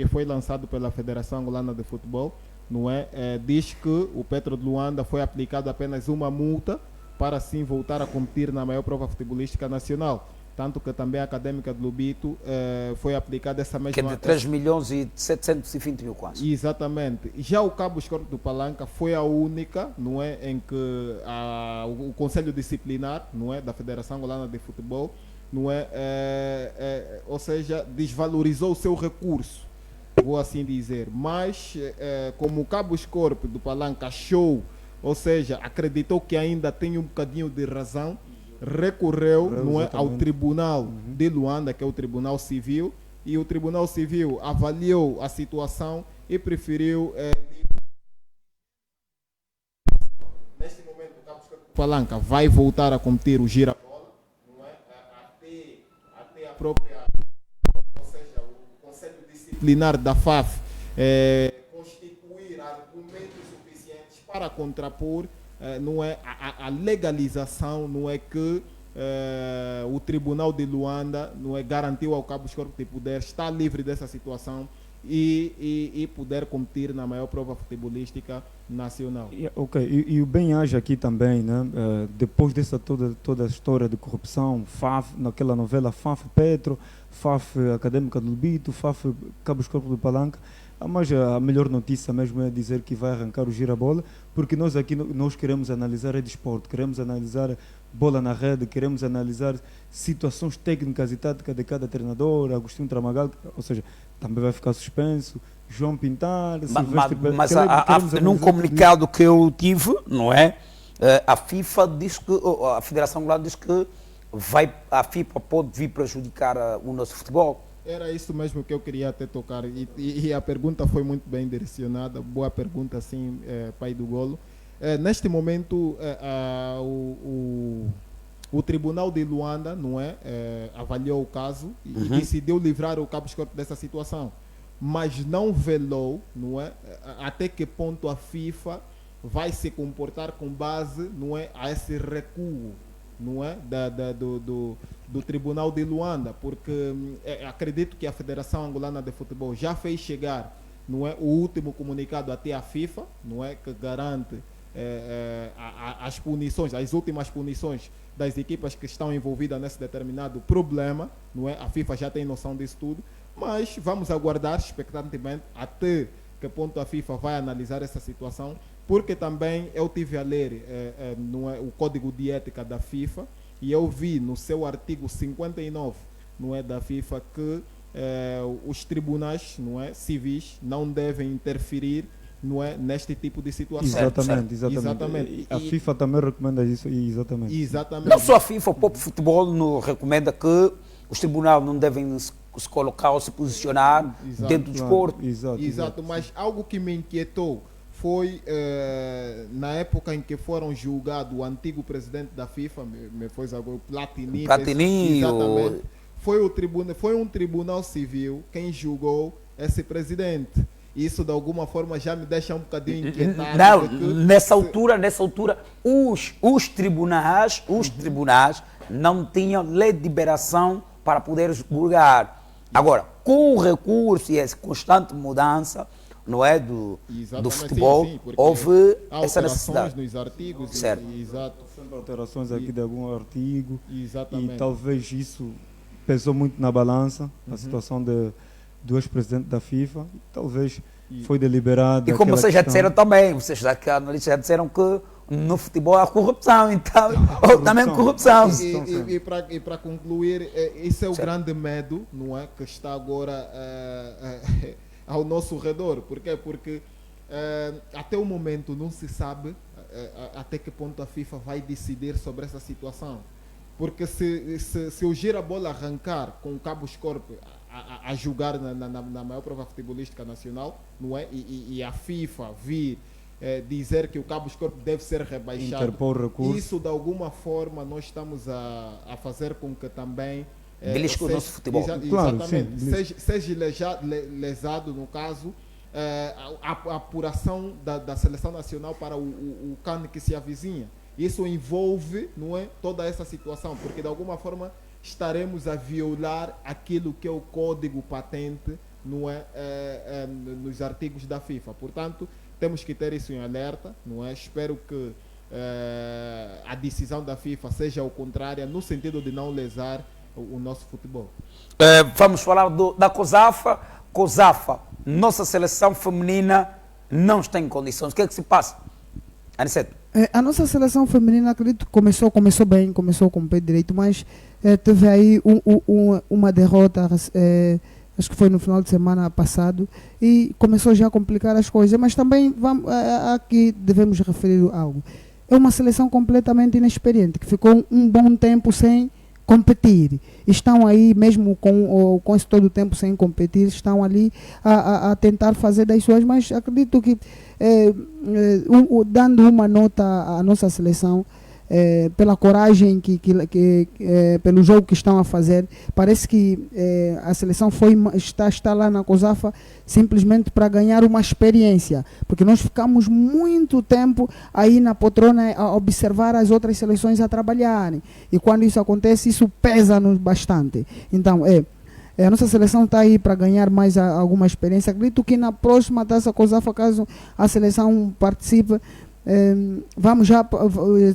foi lançado pela Federação Angolana de Futebol, não é? Diz que o Petro de Luanda foi aplicado apenas uma multa para assim voltar a competir na maior prova futebolística nacional. Tanto que também a Académica de Lobito foi aplicada essa mesma... Que é de 3 milhões e 720 mil quase. Exatamente. Já o Cabo Escorte do Palanca foi a única, não é, em que o Conselho Disciplinar, não é, da Federação Angolana de Futebol, não é, ou seja, desvalorizou o seu recurso, vou assim dizer. Mas, como o Cabo Escorte do Palanca achou, ou seja, acreditou que ainda tem um bocadinho de razão, recorreu, não é, ao Tribunal de Luanda, que é o Tribunal Civil, e o Tribunal Civil avaliou a situação e preferiu... Neste momento, o Cabo Escorte do Palanca vai voltar a competir o girabola, não é, até a própria... Ou seja, o Conselho Disciplinar da FAF constituir argumentos suficientes para contrapor não é a legalização, não é que o Tribunal de Luanda não é garantiu ao Cabo Escorte de poder estar livre dessa situação e poder competir na maior prova futebolística nacional. E o bem-aja aqui também, né? Depois dessa toda a história de corrupção, FAF, naquela novela FAF Petro, FAF Académica do Lobito, FAF Cabo Escorte do Palanca, mas a melhor notícia mesmo é dizer que vai arrancar o girabola, porque nós aqui nós queremos analisar a desporto, queremos analisar bola na rede, queremos analisar situações técnicas e táticas de cada treinador, Agostinho Tramagal, ou seja, também vai ficar suspenso, João Pintar, mas num comunicado que eu tive, não é? A FIFA diz que, a Federação Angolana diz que a FIFA pode vir prejudicar o nosso futebol. Era isso mesmo que eu queria até tocar, e a pergunta foi muito bem direcionada, boa pergunta, assim, pai do golo. Neste momento, o Tribunal de Luanda, não é, avaliou o caso e decidiu livrar o Cabo Escorte dessa situação. mas não velou, não é? Até que ponto a FIFA vai se comportar com base, não é, a esse recuo, não é, do Tribunal de Luanda, porque acredito que a Federação Angolana de Futebol já fez chegar, não é, o último comunicado até a FIFA, não é, que garante as punições, as últimas punições das equipas que estão envolvidas nesse determinado problema, não é? A FIFA já tem noção disso tudo, mas vamos aguardar expectantemente até que ponto a FIFA vai analisar essa situação, porque também eu tive a ler não é, o Código de Ética da FIFA, e eu vi no seu artigo 59, não é, da FIFA, que os tribunais, não é, civis não devem interferir, não é, neste tipo de situação. Exatamente. A FIFA também recomenda isso. Exatamente. Não só a FIFA, o próprio futebol nos recomenda que os tribunais não devem se colocar ou se posicionar dentro do desporto. Exato, mas algo que me inquietou foi na época em que foram julgados o antigo presidente da FIFA, me foi agora, Platini. Exatamente. Foi um tribunal civil quem julgou esse presidente. Isso de alguma forma já me deixa um bocadinho inquietado. Não, nessa altura, os tribunais não tinham lei de liberação para poder julgar. Agora, com o recurso e essa constante mudança, não é, do futebol, sim, houve essa necessidade. Nos artigos, certo. Exato. Sempre alterações aqui de algum artigo. Exatamente. E talvez isso pesou muito na balança, a situação do ex-presidente da FIFA. Talvez foi deliberado. E como vocês já disseram também, vocês que analistas já disseram que no futebol há corrupção, então, ou também corrupção. E para concluir, esse é o grande medo, não é, que está agora ao nosso redor. Por quê? Porque até o momento não se sabe até que ponto a FIFA vai decidir sobre essa situação. Porque se o Girabola arrancar com o Cabos Corp a julgar na maior prova futebolística nacional, não é? E a FIFA vir dizer que o Cabos Corp deve ser rebaixado, interpor recurso, isso de alguma forma nós estamos a fazer com que também belisca o nosso futebol. Exatamente. Sim, seja lesado, no caso, a apuração da seleção nacional para o CAN que se avizinha. Isso envolve, não é, toda essa situação, porque de alguma forma estaremos a violar aquilo que é o código patente, não é, nos artigos da FIFA. Portanto, temos que ter isso em alerta, não é? Espero que a decisão da FIFA seja o contrária, no sentido de não lesar o nosso futebol. Vamos falar da COSAFA. COSAFA, nossa seleção feminina não está em condições. O que é que se passa? Aniceto. A nossa seleção feminina, acredito que começou bem, começou com o pé direito, mas teve aí uma derrota, acho que foi no final de semana passado, e começou já a complicar as coisas. Mas também aqui devemos referir algo. É uma seleção completamente inexperiente, que ficou um bom tempo sem competir. Estão aí, mesmo com esse todo o tempo sem competir, estão ali a tentar fazer das suas, mas acredito que dando uma nota à nossa seleção, pela coragem pelo jogo que estão a fazer, parece que a seleção está lá na COSAFA simplesmente para ganhar uma experiência, porque nós ficamos muito tempo aí na poltrona a observar as outras seleções a trabalharem, e quando isso acontece, isso pesa-nos bastante. Então, a nossa seleção está aí para ganhar mais alguma experiência. Acredito que na próxima Taça COSAFA, caso a seleção participe,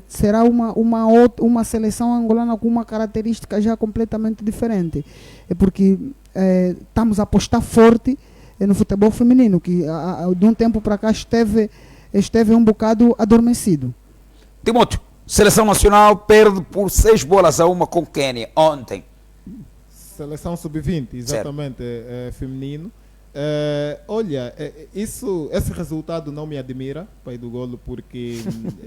será uma seleção angolana com uma característica já completamente diferente. Porque estamos a apostar forte no futebol feminino, que de um tempo para cá esteve um bocado adormecido. Timóteo, seleção nacional perde por 6-1 com Quênia ontem. Seleção sub-20, exatamente, feminino. Olha, esse resultado não me admira, pai do golo, porque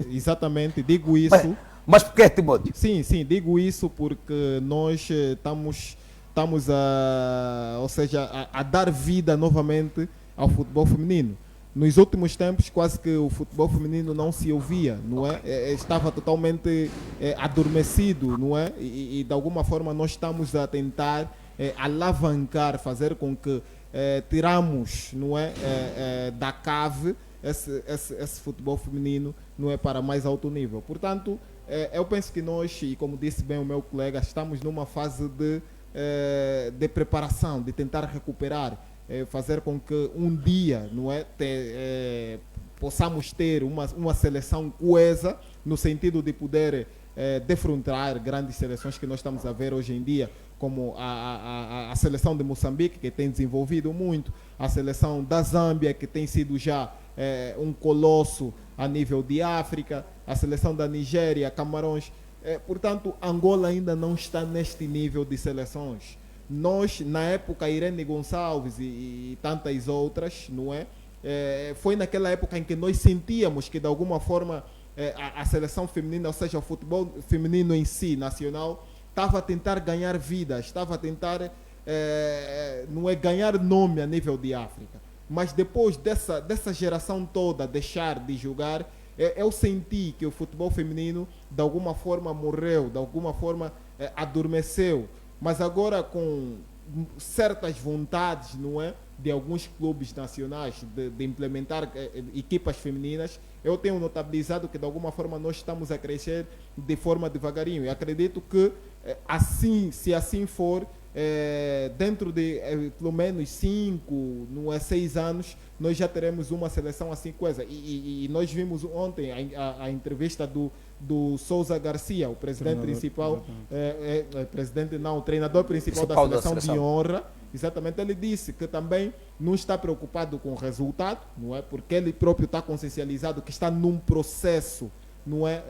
exatamente digo isso. Mas por que, Timóteo? Sim, digo isso porque nós estamos a dar vida novamente ao futebol feminino. Nos últimos tempos, quase que o futebol feminino não se ouvia, não é? Estava totalmente adormecido, não é? E de alguma forma nós estamos a tentar alavancar, fazer com que tiramos, não é, da cave esse futebol feminino, não é, para mais alto nível. Portanto, eu penso que nós, e como disse bem o meu colega, estamos numa fase de preparação, de tentar recuperar, fazer com que um dia, não é, possamos ter uma seleção coesa, no sentido de poder defrontar grandes seleções que nós estamos a ver hoje em dia, como a seleção de Moçambique, que tem desenvolvido muito, a seleção da Zâmbia, que tem sido já um colosso a nível de África, a seleção da Nigéria, Camarões. Portanto, Angola ainda não está neste nível de seleções. Nós, na época, Irene Gonçalves e tantas outras, não é? Foi naquela época em que nós sentíamos que, de alguma forma, a seleção feminina, ou seja, o futebol feminino em si, nacional, estava a tentar ganhar vidas, estava a tentar não é, ganhar nome a nível de África. Mas depois dessa geração toda deixar de jogar, eu senti que o futebol feminino, de alguma forma, morreu, de alguma forma, adormeceu. Mas agora, com certas vontades, não é, de alguns clubes nacionais de implementar equipas femininas, eu tenho notabilizado que, de alguma forma, nós estamos a crescer de forma devagarinho. E acredito que, assim, se assim for, dentro de pelo menos 5, não é, 6 anos, nós já teremos uma seleção assim coisa. E nós vimos ontem a entrevista do Souza Garcia, o presidente principal, o treinador principal da seleção de honra. Exatamente, ele disse que também não está preocupado com o resultado, não é? Porque ele próprio está consciencializado que está num processo, não é,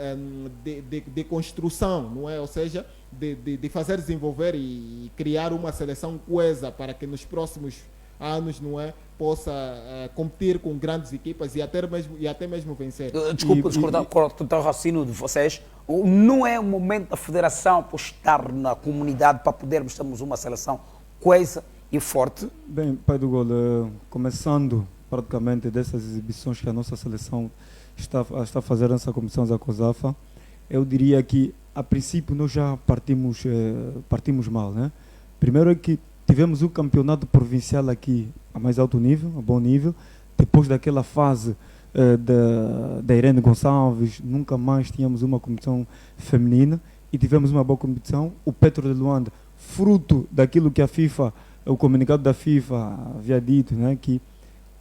de construção, não é? Ou seja, de fazer desenvolver e criar uma seleção coesa para que nos próximos anos, não é, possa competir com grandes equipas e até mesmo vencer. Desculpa, cortar o raciocínio de vocês. Não é o momento da federação apostar na comunidade para podermos termos uma seleção coesa e forte? Bem, Pai do Gol, começando praticamente dessas exibições que a nossa seleção está a fazer nessa comissão da COSAFA, eu diria que, a princípio, nós já partimos mal, né? Primeiro é que tivemos um campeonato provincial aqui a mais alto nível, a bom nível. Depois daquela fase da Irene Gonçalves, nunca mais tínhamos uma competição feminina e tivemos uma boa competição. O Petro de Luanda, fruto daquilo que a FIFA, o comunicado da FIFA havia dito, né, que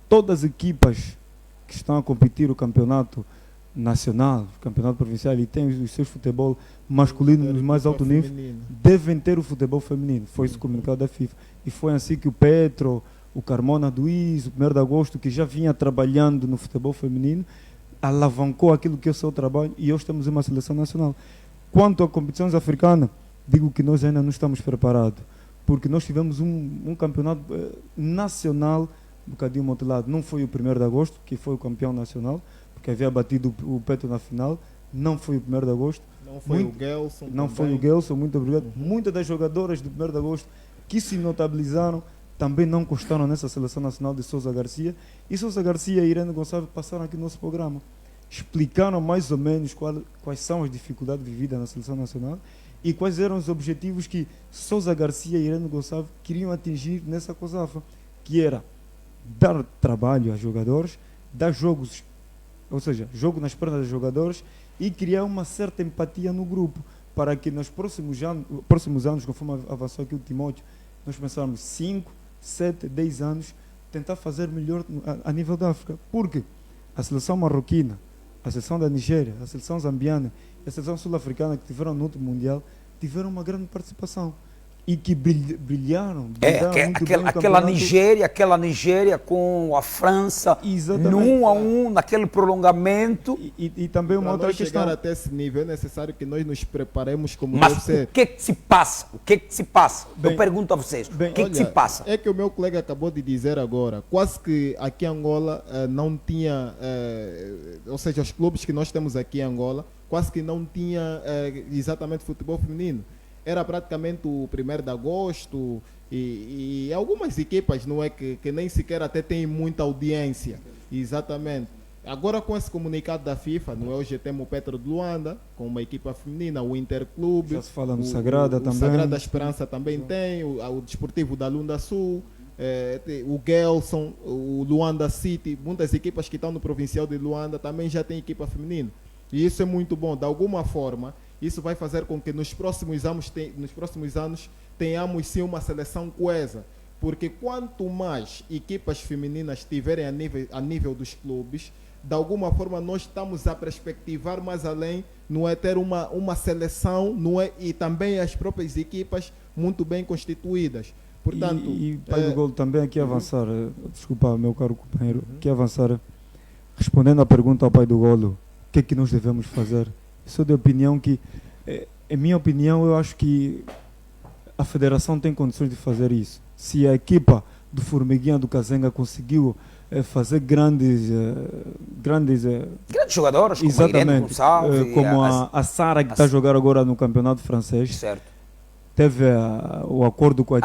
todas as equipas que estão a competir o campeonato nacional, o campeonato provincial, e tem os seus futebol masculino nos mais alto nível, devem ter o futebol feminino. Foi esse o comunicado da FIFA. E foi assim que o Petro, o Carmona Duís, o 1º de agosto, que já vinha trabalhando no futebol feminino, alavancou aquilo que é o seu trabalho e hoje temos uma seleção nacional. Quanto a competições africanas, digo que nós ainda não estamos preparados, porque nós tivemos um campeonato nacional um bocadinho mutilado. Não foi o 1º de agosto, que foi o campeão nacional, porque havia batido o Petro na final. Não foi o 1º de agosto. Não foi o Gelson. Não foi o Gelson, muito obrigado. Muitas das jogadoras do 1º de agosto que se notabilizaram também não constaram nessa seleção nacional de Souza Garcia. E Souza Garcia e Irene Gonçalves passaram aqui no nosso programa. Explicaram mais ou menos quais são as dificuldades vividas na seleção nacional e quais eram os objetivos que Souza Garcia e Irene Gonçalves queriam atingir nessa COSAFA, que era dar trabalho aos jogadores, dar jogos, ou seja, jogo nas pernas dos jogadores e criar uma certa empatia no grupo, para que nos próximos anos, conforme avançou aqui o Timóteo, nós pensarmos 5, 7, 10 anos, tentar fazer melhor a nível da África. Porque a seleção marroquina, a seleção da Nigéria, a seleção zambiana e a seleção sul-africana que tiveram no último Mundial, tiveram uma grande participação. E que brilharam muito bem aquela Nigéria com a França, no 1-1, naquele prolongamento. E também uma outra questão. Para chegar até esse nível é necessário que nós nos preparemos como Mas deve ser. o que é que se passa? O que é que se passa? Bem, eu pergunto a vocês, o que é que se passa? É que o meu colega acabou de dizer agora, quase que aqui em Angola não tinha, ou seja, os clubes que nós temos aqui em Angola, quase que não tinha exatamente futebol feminino. Era praticamente o 1º de agosto e algumas equipas, não é, que nem sequer até têm muita audiência. Exatamente. Agora com esse comunicado da FIFA, não é, hoje temos o Petro de Luanda, com uma equipa feminina, o Interclube. Já se fala no Sagrada também. O Sagrada Esperança também tem, o Desportivo da Lunda Sul. o Gelson, o Luanda City, muitas equipas que estão no provincial de Luanda também já têm equipa feminina. E isso é muito bom. De alguma forma, isso vai fazer com que nos próximos anos tenhamos sim uma seleção coesa. Porque quanto mais equipas femininas tiverem a nível dos clubes, de alguma forma nós estamos a perspectivar mais além, não é, ter uma seleção, não é, e também as próprias equipas muito bem constituídas. Portanto, e Pai do Golo também aqui avançar, desculpa meu caro companheiro, aqui avançar, respondendo à pergunta ao Pai do Golo, o que é que nós devemos fazer? Eu sou de opinião que, em minha opinião, eu acho que a federação tem condições de fazer isso. Se a equipa do Formiguinha do Kazenga conseguiu fazer grandes jogadores, como a Irene Gonçalves, como a Sara, que está a jogar agora no campeonato francês. Certo. Teve o acordo com a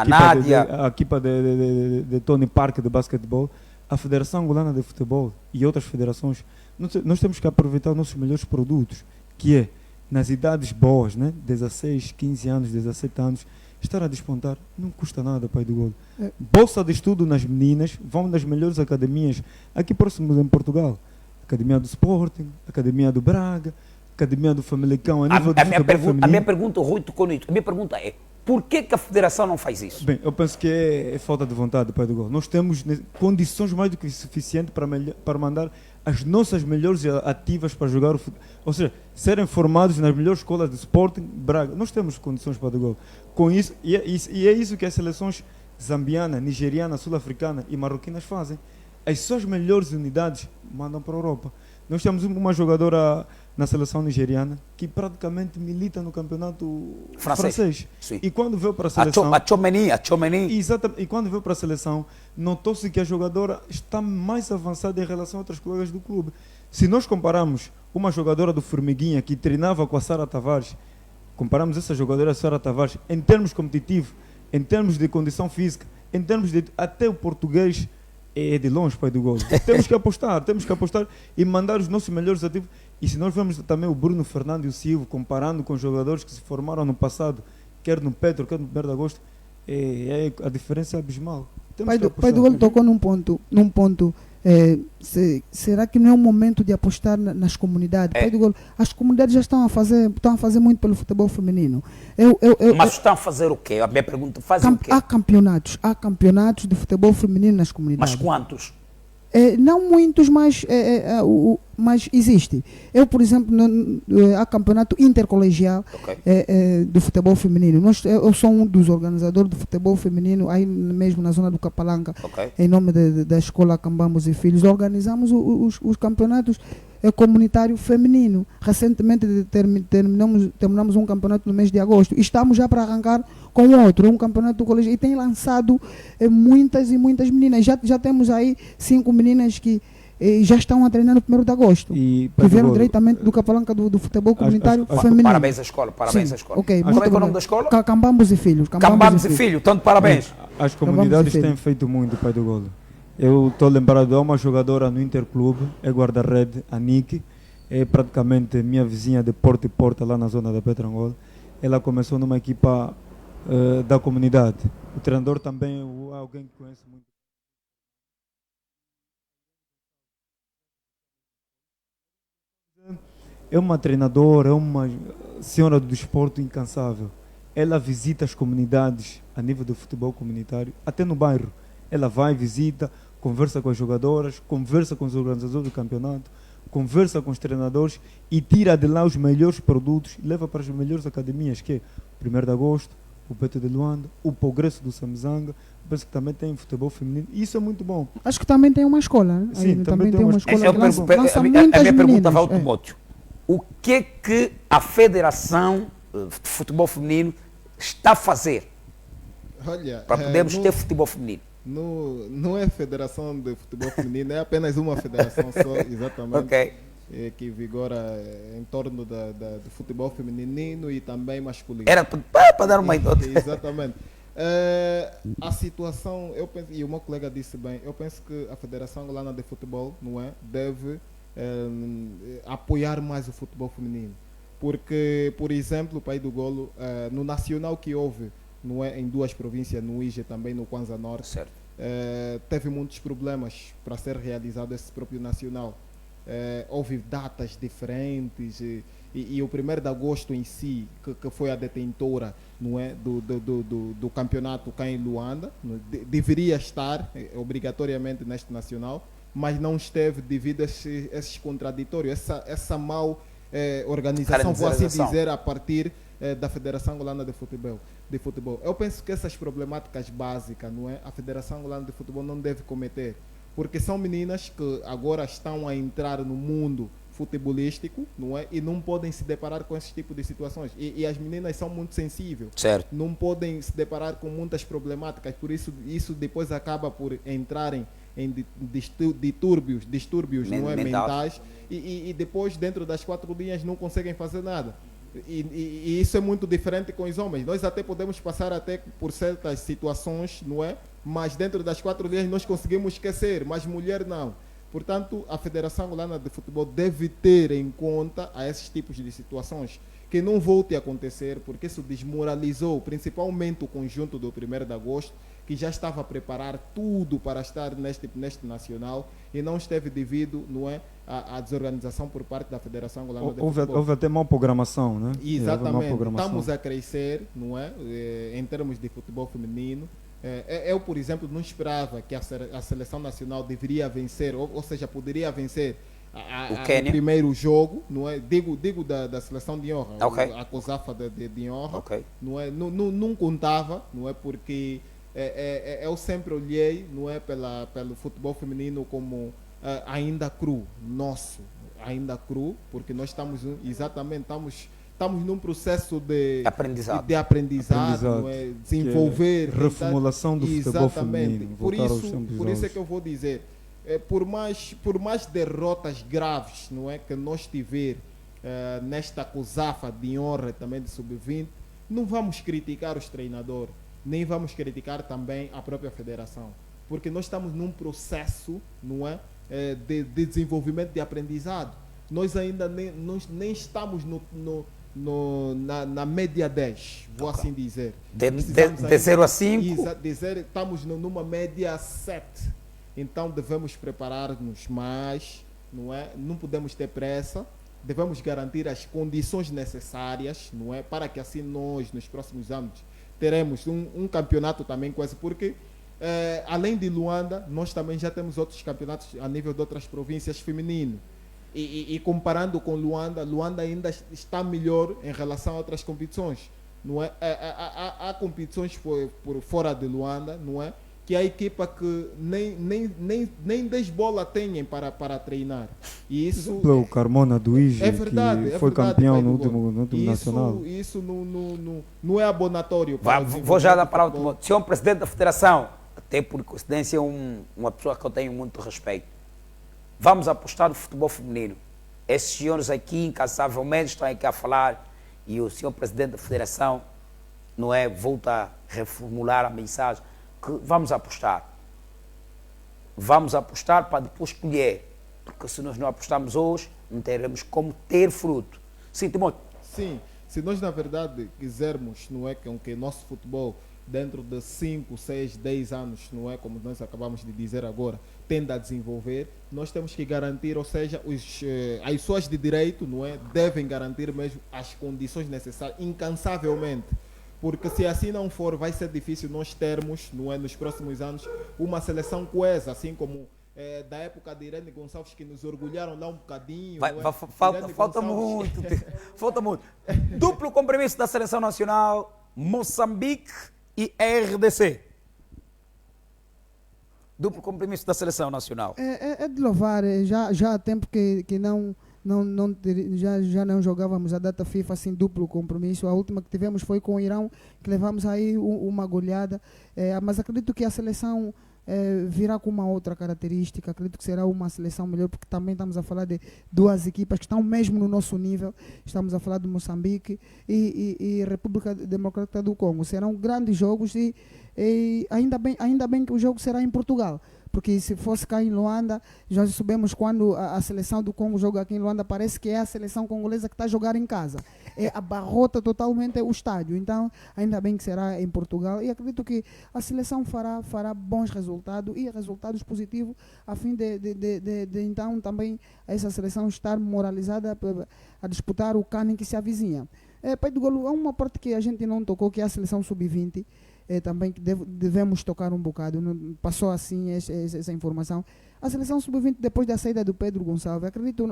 equipa de Tony Park de basquetebol. A Federação Angolana de Futebol e outras federações, nós temos que aproveitar os nossos melhores produtos, que é, nas idades boas, né? 16, 15 anos, 17 anos, estar a despontar, não custa nada, Pai do Golo. Bolsa de estudo nas meninas, vão nas melhores academias, aqui próximos em Portugal. Academia do Sporting, Academia do Braga, Academia do Famalicão, a nível do futebol feminino. A minha pergunta, Rui tocou nisso, a minha pergunta é, por que a Federação não faz isso? Bem, eu penso que é falta de vontade, Pai do Golo. Nós temos condições mais do que suficientes para mandar as nossas melhores ativas para jogar o futebol. Ou seja, serem formados nas melhores escolas de Sporting, Braga. Nós temos condições para o gol. Com isso, e é isso que as seleções zambiana, nigeriana, sul-africana e marroquinas fazem. As suas melhores unidades mandam para a Europa. Nós temos uma jogadora na seleção nigeriana que praticamente milita no campeonato francês. E quando veio para a seleção... A Tchouameni. Exatamente. E quando veio para a seleção, notou-se que a jogadora está mais avançada em relação a outras colegas do clube. Se nós compararmos uma jogadora do Formiguinha que treinava com a Sara Tavares, comparamos essa jogadora a Sara Tavares em termos competitivos, em termos de condição física, em termos de... Até o português é de longe, Pai do Golo. Temos que apostar e mandar os nossos melhores ativos. E se nós vemos também o Bruno Fernando e o Silvio comparando com jogadores que se formaram no passado, quer no Petro, quer no 1º de agosto, a diferença é abismal. Pai do Golo tocou num ponto. Será que não é um momento de apostar nas comunidades? Pai do Golo, as comunidades já estão a fazer muito pelo futebol feminino. Mas estão a fazer o quê? A minha pergunta, fazem o quê? Há campeonatos de futebol feminino nas comunidades. Mas quantos? Não muitos, mas existe. Eu, por exemplo, há campeonato intercolegial do futebol feminino. Eu sou um dos organizadores do futebol feminino, aí mesmo na zona do Capalanga, em nome da Escola Cambambos e Filhos. Organizamos os campeonatos comunitário feminino. Recentemente terminamos um campeonato no mês de agosto. E estamos já para arrancar com outro, um campeonato do colégio. E tem lançado muitas e muitas meninas. Já temos aí 5 meninas que já estão a treinar no 1º de agosto. Que vieram diretamente do Capalanca do futebol comunitário feminino. Parabéns à escola, parabéns à escola. Okay, como é o nome da escola? Cambambos e Filhos. Cambambos e Filhos, tanto parabéns. As comunidades têm feito muito, Pai do Golo. Eu estou lembrado de uma jogadora no Interclube, é guarda-rede, a Niki, é praticamente minha vizinha de porta e porta lá na zona da Petrangola. Ela começou numa equipa da comunidade. O treinador também é alguém que conhece muito. É uma treinadora, é uma senhora do desporto incansável. Ela visita as comunidades a nível do futebol comunitário, até no bairro. Ela vai, visita, conversa com as jogadoras, conversa com os organizadores do campeonato, conversa com os treinadores e tira de lá os melhores produtos e leva para as melhores academias, que é o 1º de agosto, o Petro de Luanda, o Progresso do Samizanga. Penso que também tem futebol feminino. E isso é muito bom. Acho que também tem uma escola. Né? Sim, também tem uma escola. A minha pergunta vai ao Timóteo. O que a Federação de Futebol Feminino está a fazer para podermos ter futebol feminino? Não é Federação de Futebol Feminino, é apenas uma federação só, exatamente, que vigora em torno do futebol feminino e também masculino. Era para dar uma ideia. Exatamente. A situação, eu penso, e o meu colega disse bem, eu penso que a Federação Angolana de Futebol, não é, deve apoiar mais o futebol feminino. Porque, por exemplo, o Pai do Golo, no nacional que houve, não é, em 2 províncias, no Ije também no Kwanza Norte, certo. teve muitos problemas para ser realizado esse próprio nacional. Houve datas diferentes e o 1º de agosto em si, que foi a detentora, não é, do campeonato cá em Luanda, deveria estar obrigatoriamente neste nacional, mas não esteve devido a esses contraditórios, essa mal organização, vou assim dizer, a partir da Federação Angolana de Futebol. Eu penso que essas problemáticas básicas, não é, a Federação Angolana de Futebol não deve cometer, porque são meninas que agora estão a entrar no mundo futebolístico, não é, e não podem se deparar com esse tipo de situações. E as meninas são muito sensíveis, certo, não podem se deparar com muitas problemáticas, por isso depois acaba por entrarem em distúrbios não é, mentais, e depois dentro das 4 linhas não conseguem fazer nada. E isso é muito diferente com os homens. Nós até podemos passar até por certas situações, não é? Mas dentro das 4 linhas nós conseguimos esquecer, mas mulher não. Portanto, a Federação Angolana de Futebol deve ter em conta a esses tipos de situações, que não volte a acontecer, porque isso desmoralizou principalmente o conjunto do 1º de agosto, que já estava a preparar tudo para estar neste nacional e não esteve devido, não é, à desorganização por parte da Federação Angolana de Futebol. Houve até má programação, né? Exatamente. Estamos a crescer, não é, em termos de futebol feminino. Eu, por exemplo, não esperava que a seleção nacional deveria vencer, ou seja, poderia vencer o primeiro jogo, não é? Digo da seleção de honra, okay, a COSAFA de honra, okay, não é? Não contava, não é? Porque eu sempre olhei, não é, pelo futebol feminino como ainda cru, ainda cru, porque nós estamos num processo de aprendizado, não é? Desenvolver, reformulação do futebol feminino. Por isso é que eu vou dizer, por mais derrotas graves, não é, que nós tiver nesta COSAFA de honra também de sub-20, não vamos criticar os treinadores, nem vamos criticar também a própria federação, porque nós estamos num processo, não é, de desenvolvimento de aprendizado. Nós ainda nem estamos na média 10, vou assim dizer. De 0 a 5? Estamos numa média 7. Então devemos preparar-nos mais, não é? Não podemos ter pressa, devemos garantir as condições necessárias, não é? Para que assim nós, nos próximos anos, teremos um campeonato também com esse, porque além de Luanda, nós também já temos outros campeonatos a nível de outras províncias feminino. E comparando com Luanda ainda está melhor em relação a outras competições, não é? Há competições por fora de Luanda, não é? Que a equipa que nem 10 bolas têm para treinar. E isso o Carmona do Ige, é verdade, que foi campeão no último nacional. Isso não é abonatório. Vou já dar para o senhor presidente da federação, até por coincidência uma pessoa que eu tenho muito respeito. Vamos apostar no futebol feminino. Esses senhores aqui, incansavelmente, estão aqui a falar, e o senhor presidente da federação, não é, volta a reformular a mensagem, que vamos apostar. Vamos apostar para depois colher, porque se nós não apostarmos hoje, não teremos como ter fruto. Sim, Timóteo? Sim, se nós na verdade quisermos, não é, que o nosso futebol, dentro de 5, 6, 10 anos, não é, como nós acabamos de dizer agora, tende a desenvolver, nós temos que garantir, ou seja, as pessoas de direito, não é, devem garantir mesmo as condições necessárias, incansavelmente, porque se assim não for, vai ser difícil nós termos, não é, nos próximos anos, uma seleção coesa, assim como da época de Irene Gonçalves, que nos orgulharam lá um bocadinho. Falta muito. Falta muito. Duplo compromisso da Seleção Nacional, Moçambique e RDC. Duplo compromisso da Seleção Nacional. É de louvar, já há tempo que já não jogávamos a data FIFA assim, duplo compromisso. A última que tivemos foi com o Irão, que levamos aí uma goleada. Mas acredito que a seleção virá com uma outra característica. Acredito que será uma seleção melhor, porque também estamos a falar de duas equipas que estão mesmo no nosso nível. Estamos a falar de Moçambique e República Democrática do Congo. Serão grandes jogos e ainda bem que o jogo será em Portugal, porque se fosse cá em Luanda, já sabemos quando a seleção do Congo joga aqui em Luanda, parece que é a seleção congolesa que está a jogar em casa. abarrota totalmente o estádio. Então, ainda bem que será em Portugal e acredito que a seleção fará bons resultados e resultados positivos a fim de então também essa seleção estar moralizada a disputar o CAN que se avizinha. Pai do Golo, há uma parte que a gente não tocou, que é a seleção sub-20. Também que devemos tocar um bocado, passou assim essa informação. A seleção sub-20, depois da saída do Pedro Gonçalves, acredito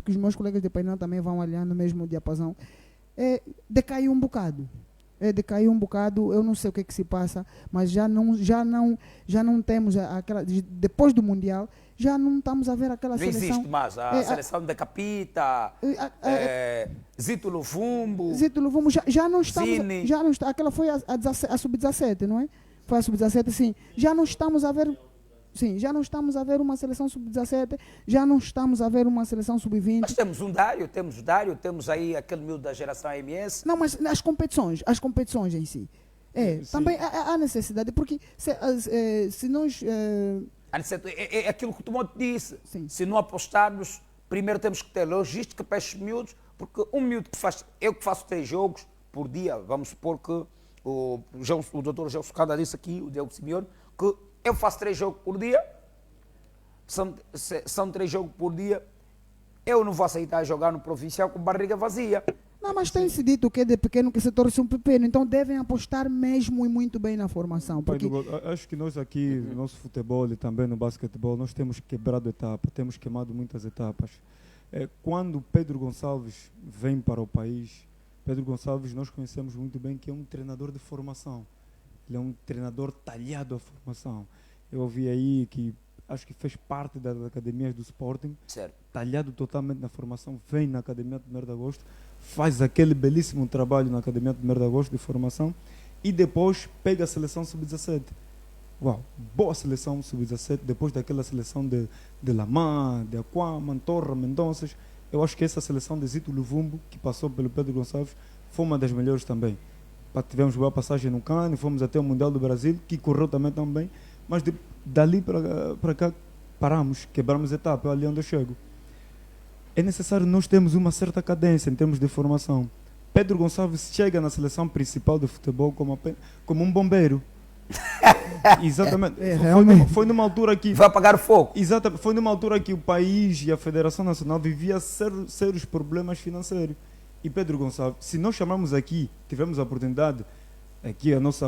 que os meus colegas de painel também vão olhar no mesmo diapasão, decaiu um bocado. Decaiu um bocado, eu não sei o que se passa, mas já não temos aquela, depois do Mundial, já não estamos a ver aquela não seleção. Não existe mais, a seleção da Capita, Zito Luvumbo, já não estamos, aquela foi a sub-17, não é? Foi a sub-17, sim. Já não estamos a ver uma seleção sub-17, já não estamos a ver uma seleção sub-20. Mas temos o Dário, temos aí aquele miúdo da geração AMS. Não, mas as competições em si. Também há necessidade, porque se nós... É aquilo que o Tomate disse. Sim. Se não apostarmos, primeiro temos que ter logística para estes miúdos, porque um miúdo que faz... Eu que faço 3 jogos por dia, vamos supor que o doutor Gelson Cada disse aqui, o Diego Simeone, que eu faço 3 jogos por dia, são 3 jogos por dia, eu não vou aceitar jogar no provincial com barriga vazia. Não, mas tem-se dito que é de pequeno que se torce um pepino, então devem apostar mesmo e muito bem na formação. Porque... Acho que nós aqui, no nosso futebol e também no basquetebol, nós temos quebrado etapas, temos queimado muitas etapas. Quando Pedro Gonçalves vem para o país, Pedro Gonçalves nós conhecemos muito bem que é um treinador de formação. Ele é um treinador talhado à formação. Eu ouvi aí que acho que fez parte das academias do Sporting, certo, talhado totalmente na formação, vem na Academia de 1º de Agosto, faz aquele belíssimo trabalho na Academia de 1º de Agosto de formação e depois pega a seleção sub-17. Uau, boa seleção sub-17, depois daquela seleção de Lamar, de Aquaman, Torra, Mendonças. Eu acho que essa seleção de Zito Luvumbo, que passou pelo Pedro Gonçalves, foi uma das melhores também. Tivemos boa passagem no CAN, fomos até o Mundial do Brasil, que correu também tão bem, mas dali para cá paramos, quebramos etapa, ali onde eu chego. É necessário nós termos uma certa cadência em termos de formação. Pedro Gonçalves chega na seleção principal de futebol como um bombeiro. Exatamente. Foi numa altura que... Vai apagar o fogo. Exatamente. Foi numa altura que o país e a Federação Nacional viviam sérios problemas financeiros. E Pedro Gonçalves, se nós chamarmos aqui, tivemos a oportunidade, aqui a nossa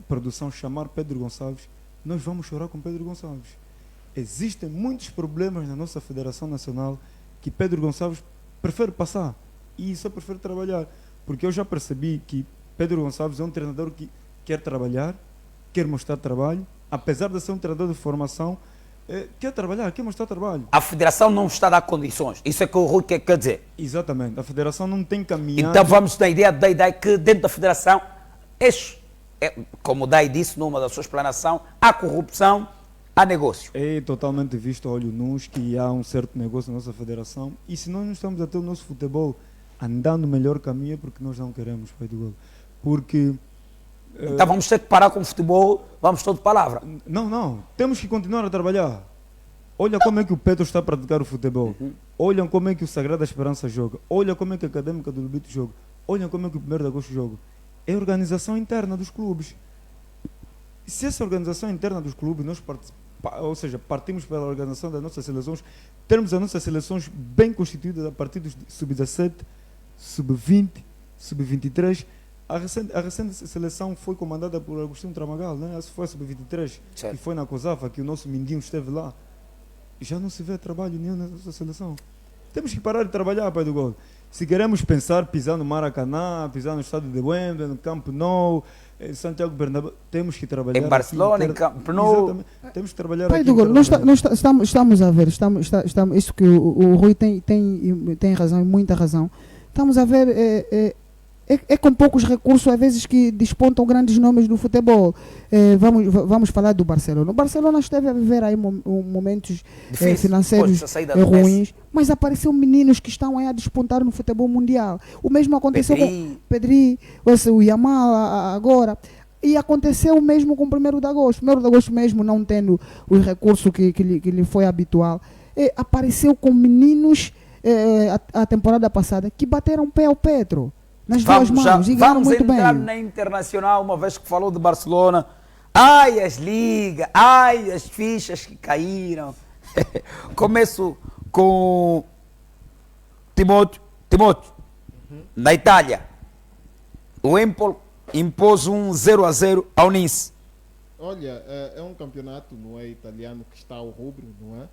produção chamar Pedro Gonçalves, nós vamos chorar com Pedro Gonçalves. Existem muitos problemas na nossa Federação Nacional que Pedro Gonçalves prefere passar e só prefere trabalhar. Porque eu já percebi que Pedro Gonçalves é um treinador que quer trabalhar, quer mostrar trabalho, apesar de ser um treinador de formação, quer trabalhar, quer mostrar trabalho. A Federação não está a dar condições. Isso é que o Rui quer dizer. Exatamente. A Federação não tem caminhado. Então vamos na ideia da ideia que dentro da Federação, como o Dai disse numa da sua explanação, há corrupção, há negócio. É totalmente visto a olho nus que há um certo negócio na nossa Federação e se nós não estamos a ter o nosso futebol andando no melhor caminho é porque nós não queremos, Pai do Golo. Porque... Então vamos ter que parar com o futebol, vamos todo palavra. Não. Temos que continuar a trabalhar. Olha como é que o Petro está a praticar o futebol. Olha como é que o Sagrada Esperança joga. Olha como é que a Académica do Lubito joga. Olha como é que o 1º de Agosto joga. É a organização interna dos clubes. E se essa organização interna dos clubes, nós partimos pela organização das nossas seleções, termos as nossas seleções bem constituídas a partir dos sub-17, sub-20, sub-23. A recente seleção foi comandada por Agostinho Tramagal, né? Essa foi a sub-23, que foi na COSAFA, que o nosso Mindinho esteve lá. Já não se vê trabalho nenhum na nossa seleção. Temos que parar de trabalhar, Pai do Golo. Se queremos pensar, pisar no Maracanã, pisar no estádio de Wembley, no Camp Nou, em Santiago Bernabéu, temos que trabalhar. Em Barcelona, em Camp Nou. Exatamente. Temos que trabalhar Pai aqui. do Golo, estamos a ver, isso que o Rui tem razão, muita razão. Estamos a ver... É com poucos recursos, às vezes, que despontam grandes nomes do futebol. Vamos falar do Barcelona. O Barcelona esteve a viver aí momentos financeiros ruins, mas apareceram meninos que estão aí a despontar no futebol mundial. O mesmo aconteceu com Pedri, o Yamal agora. E aconteceu o mesmo com o 1º de Agosto. 1º de Agosto mesmo, não tendo os recursos que lhe foi habitual, apareceu com meninos a temporada passada, que bateram pé ao Petro, nas Vamos, duas mãos, e ganharam vamos muito entrar bem. na Internacional, uma vez que falou de Barcelona. Ai, as ligas, ai, as fichas que caíram. Começo com Timóteo. Na Itália, o Empoli impôs um 0-0 ao Nice. Olha, é um campeonato, não é, italiano, que está ao rubro, não é?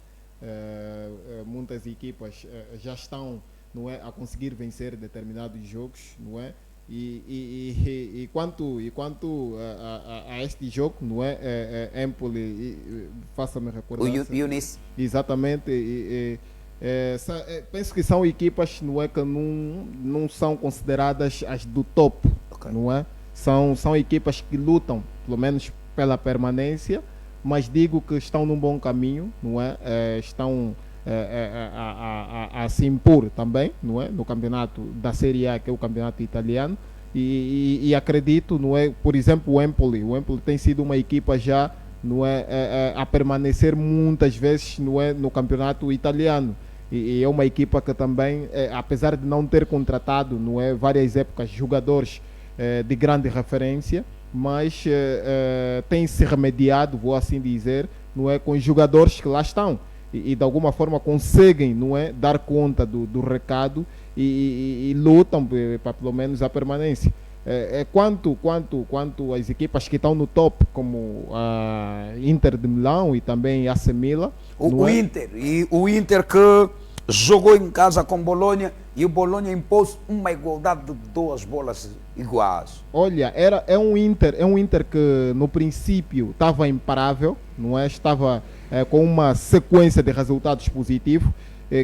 Muitas equipas já estão, não é, a conseguir vencer determinados jogos, não é? E quanto a este jogo, não é? Empoli, faça-me recordar. O Nice. Exatamente. Penso que são equipas, não é, que não são consideradas as do top, Ok. não é? São equipas que lutam, pelo menos pela permanência, mas digo que estão num bom caminho, não é? Estão a se impor também, não é? No campeonato da Série A, que é o campeonato italiano, e acredito, não é? Por exemplo, o Empoli tem sido uma equipa já, não é, a permanecer muitas vezes, não é, no campeonato italiano, e é uma equipa que também, apesar de não ter contratado, não é, várias épocas jogadores de grande referência, mas tem se remediado, vou assim dizer, não é, com os jogadores que lá estão, e de alguma forma conseguem, não é, dar conta do recado e lutam para pelo menos a permanência. Quanto às equipas que estão no top, como a Inter de Milão e também a AC Milan, O Inter que jogou em casa com Bolonha e o Bolonha impôs uma igualdade de 2 bolas iguais. olha, é um Inter que no princípio estava imparável, não é? Estava com uma sequência de resultados positivos,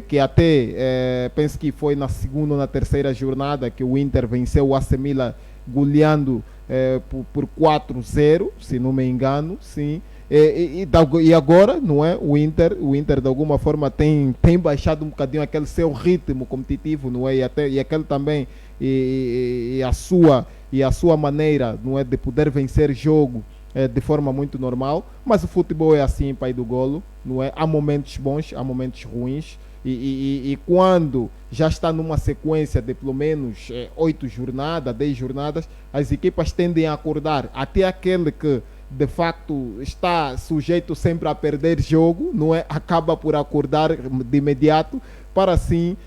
que até penso que foi na segunda ou na terceira jornada que o Inter venceu o AC Milan goleando por 4-0, se não me engano, sim. E agora, não é? O Inter de alguma forma tem baixado um bocadinho aquele seu ritmo competitivo, não é? E aquele também e a sua maneira, não é, de poder vencer jogo de forma muito normal. Mas o futebol é assim, pai do golo, não é? Há momentos bons, há momentos ruins. E quando já está numa sequência de pelo menos 8 jornadas, 10 jornadas, as equipas tendem a acordar. Até aquele que de facto está sujeito sempre a perder jogo, não é? Acaba por acordar de imediato para assim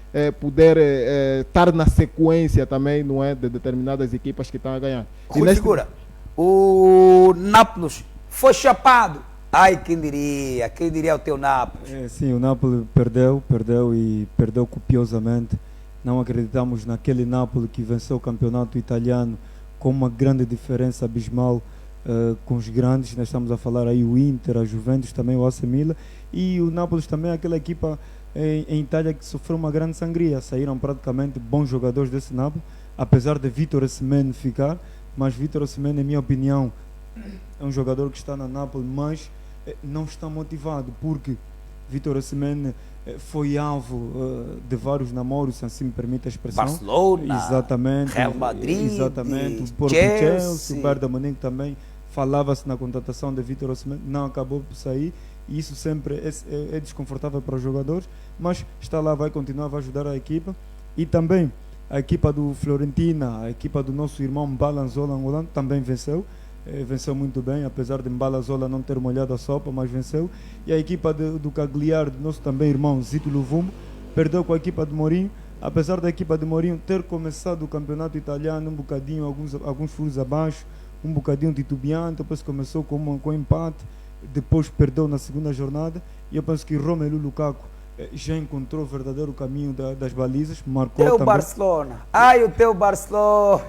poder estar na sequência também, não é, de determinadas equipas que estão a ganhar. Rui Figura, o Nápoles foi chapado. Ai, quem diria o teu Nápoles? Sim, o Nápoles perdeu e perdeu copiosamente. Não acreditamos naquele Nápoles que venceu o campeonato italiano com uma grande diferença abismal com os grandes. Nós estamos a falar aí o Inter, a Juventus, também o AC Milan, e o Nápoles também, aquela equipa em Itália que sofreu uma grande sangria. Saíram praticamente bons jogadores desse Nápoles, apesar de Vítor Osimhen ficar, mas Vítor Osimhen, em minha opinião, é um jogador que está na Nápoles, mas não está motivado, porque Vítor Osimhen foi alvo de vários namoros, se assim me permite a expressão. Barcelona, exatamente, Real Madrid, exatamente, o Porto Chelsea, o Bayern de Munique também. Falava-se na contratação de Vítor Osimhen, não acabou por sair, e isso sempre é desconfortável para os jogadores, mas está lá, vai continuar, vai ajudar a equipa. E também a equipa do Fiorentina, a equipa do nosso irmão Balanzola angolano, também venceu muito bem, apesar de Mbalazola não ter molhado a sopa, mas venceu. E a equipa do Cagliari, do nosso também irmão Zito Luvumbo, perdeu com a equipa de Mourinho, apesar da equipa de Mourinho ter começado o campeonato italiano um bocadinho, alguns furos abaixo, um bocadinho titubeante. Depois começou com empate, depois perdeu na segunda jornada, e eu penso que Romelu Lukaku já encontrou o verdadeiro caminho das balizas, marcou teu também. Barcelona, ai o teu Barcelona,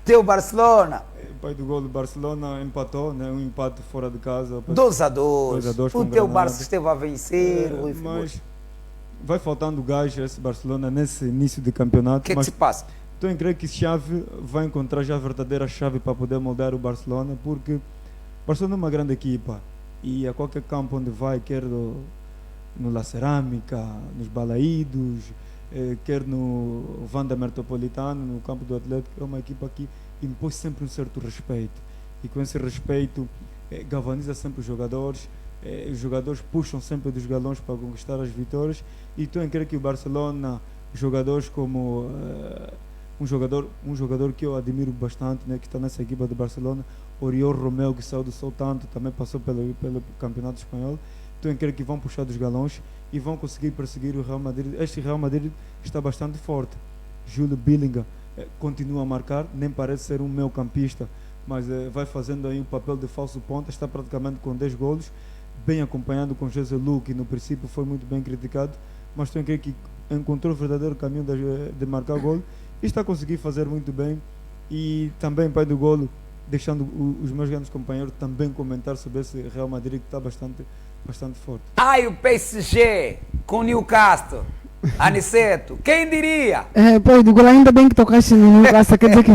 teu Barcelona. O pai do gol do Barcelona empatou, né? Um empate fora de casa. 2-2. com O teu Granada. Barça esteve a vencer, Rui Figura. Mas vai faltando gás a esse Barcelona nesse início de campeonato. O que é que mas se passa? estou em crer que Xavi vai encontrar já a verdadeira chave para poder moldar o Barcelona, porque o Barcelona é uma grande equipa e a qualquer campo onde vai, quer no La Cerâmica, nos Balaídos, quer no Wanda Metropolitano, no campo do Atlético, é uma equipa que impõe sempre um certo respeito, e com esse respeito galvaniza sempre os jogadores, Os jogadores puxam sempre dos galões para conquistar as vitórias, e estou a crer que o Barcelona, jogadores como um jogador que eu admiro bastante, né, que está nessa equipa de Barcelona, Oriol Romeu, que saiu do Southampton, também passou pelo campeonato espanhol. Estou a crer que vão puxar dos galões e vão conseguir perseguir o Real Madrid. Este Real Madrid está bastante forte. Júlio Bellingham continua a marcar, nem parece ser um meio campista, mas vai fazendo aí um papel de falso ponta, está praticamente com 10 golos, bem acompanhado com José Lu, que no princípio foi muito bem criticado, mas estou a crer que encontrou o verdadeiro caminho de marcar gol e está a conseguir fazer muito bem. E também, pai do golo, deixando os meus grandes companheiros também comentar sobre esse Real Madrid que está bastante forte. Ai, o PSG com o Newcastle. Aniceto, quem diria? Pai do golo, ainda bem que tocaste no Newcastle, quer dizer que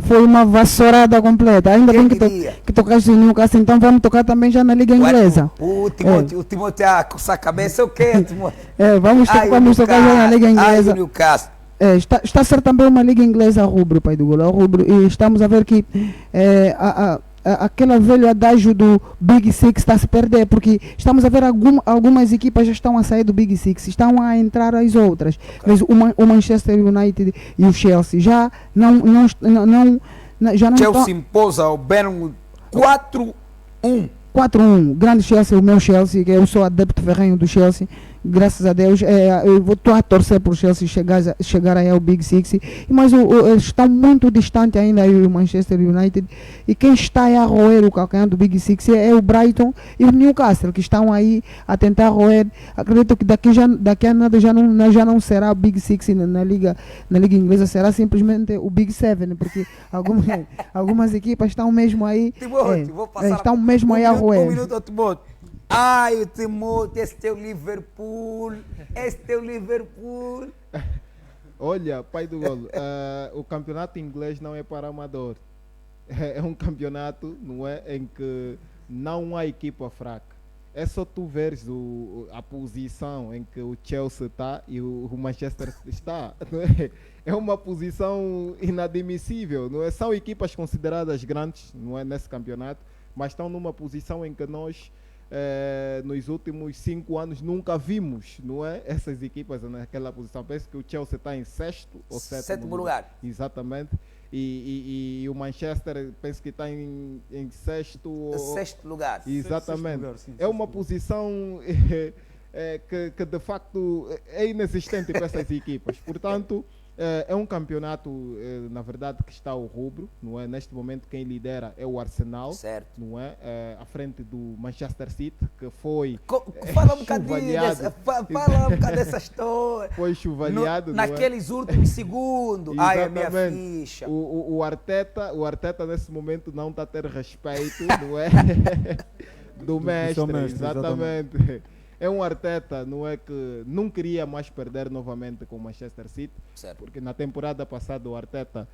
foi uma vassourada completa. Ainda Quem bem diria? que tocaste no Newcastle, então vamos tocar também já na Liga Inglesa. O Timóteo a coçar a cabeça, o quê, Timóteo? Vamos tocar já na Liga Inglesa. Ai, o Newcastle. Está a ser também uma liga inglesa rubro, pai do golo, rubro, e estamos a ver que aquele velho adágio do Big Six está a se perder, porque estamos a ver algumas equipas já estão a sair do Big Six, estão a entrar as outras. Mas o Manchester United e o Chelsea já não Chelsea impôs ao Burnley 4-1. 4-1, grande Chelsea, o meu Chelsea, que eu sou adepto ferrenho do Chelsea, graças a Deus, eu estou a torcer por Chelsea chegar aí ao Big Six, mas eles estão muito distantes ainda aí o Manchester United, e quem está aí a roer o calcanhar do Big Six é o Brighton e o Newcastle, que estão aí a tentar roer. Acredito que daqui a nada já não será o Big Six na liga inglesa, será simplesmente o Big Seven, porque algumas equipas estão mesmo aí, Timóteo, vou passar estão mesmo aí a roer. Um minuto ao Timóteo. Ai, o Timóteo, esse teu Liverpool. Olha, pai do golo, o campeonato inglês não é para amador. É um campeonato, não é, em que não há equipa fraca. É só tu veres a posição em que o Chelsea está e o Manchester está. Não é? É uma posição inadmissível. Não é? São equipas consideradas grandes, não é, nesse campeonato, mas estão numa posição em que nós, nos últimos 5 anos, nunca vimos, não é, essas equipas naquela posição. Penso que o Chelsea está em 6º ou 7º lugar. Exatamente. E o Manchester, penso que está em 6º ou 6º lugar. Exatamente. Lugar, sim, é uma posição que de facto é inexistente para essas equipas. Portanto, é um campeonato, na verdade, que está ao rubro, não é? Neste momento quem lidera é o Arsenal, certo, não é? À frente do Manchester City, que foi fala um bocadinho dessa história. Foi chuvalhado naqueles últimos segundos. Ai, a minha ficha. O Arteta nesse momento não está a ter respeito, não é? do mestre, exatamente. É um Arteta, não é, que não queria mais perder novamente com o Manchester City, certo, porque na temporada passada o Arteta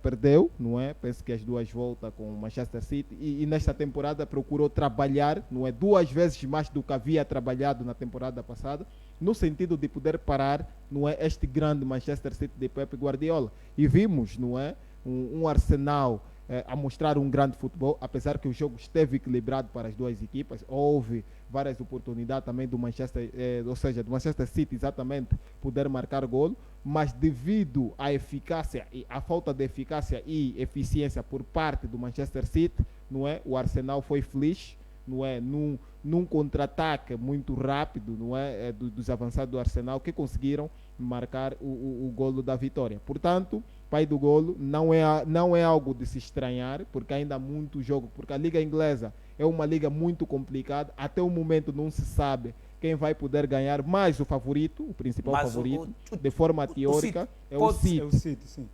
perdeu, não é? Penso que as 2 voltas com o Manchester City, e nesta temporada procurou trabalhar, não é, 2 vezes mais do que havia trabalhado na temporada passada, no sentido de poder parar, não é, este grande Manchester City de Pep Guardiola. E vimos, não é, um Arsenal a mostrar um grande futebol, apesar que o jogo esteve equilibrado para as 2 equipas. Houve várias oportunidades também do Manchester, ou seja, do Manchester City exatamente poder marcar golo, mas devido à eficácia e à falta de eficácia e eficiência por parte do Manchester City, não é, o Arsenal foi feliz, não é, num contra-ataque muito rápido, não é, dos avançados do Arsenal, que conseguiram marcar o golo da vitória. Portanto, pai do golo, não é algo de se estranhar, porque ainda há muito jogo, porque a Liga Inglesa é uma liga muito complicada, até o momento não se sabe quem vai poder ganhar, mas o favorito, o principal favorito, de forma teórica, é o City. É o City, sim.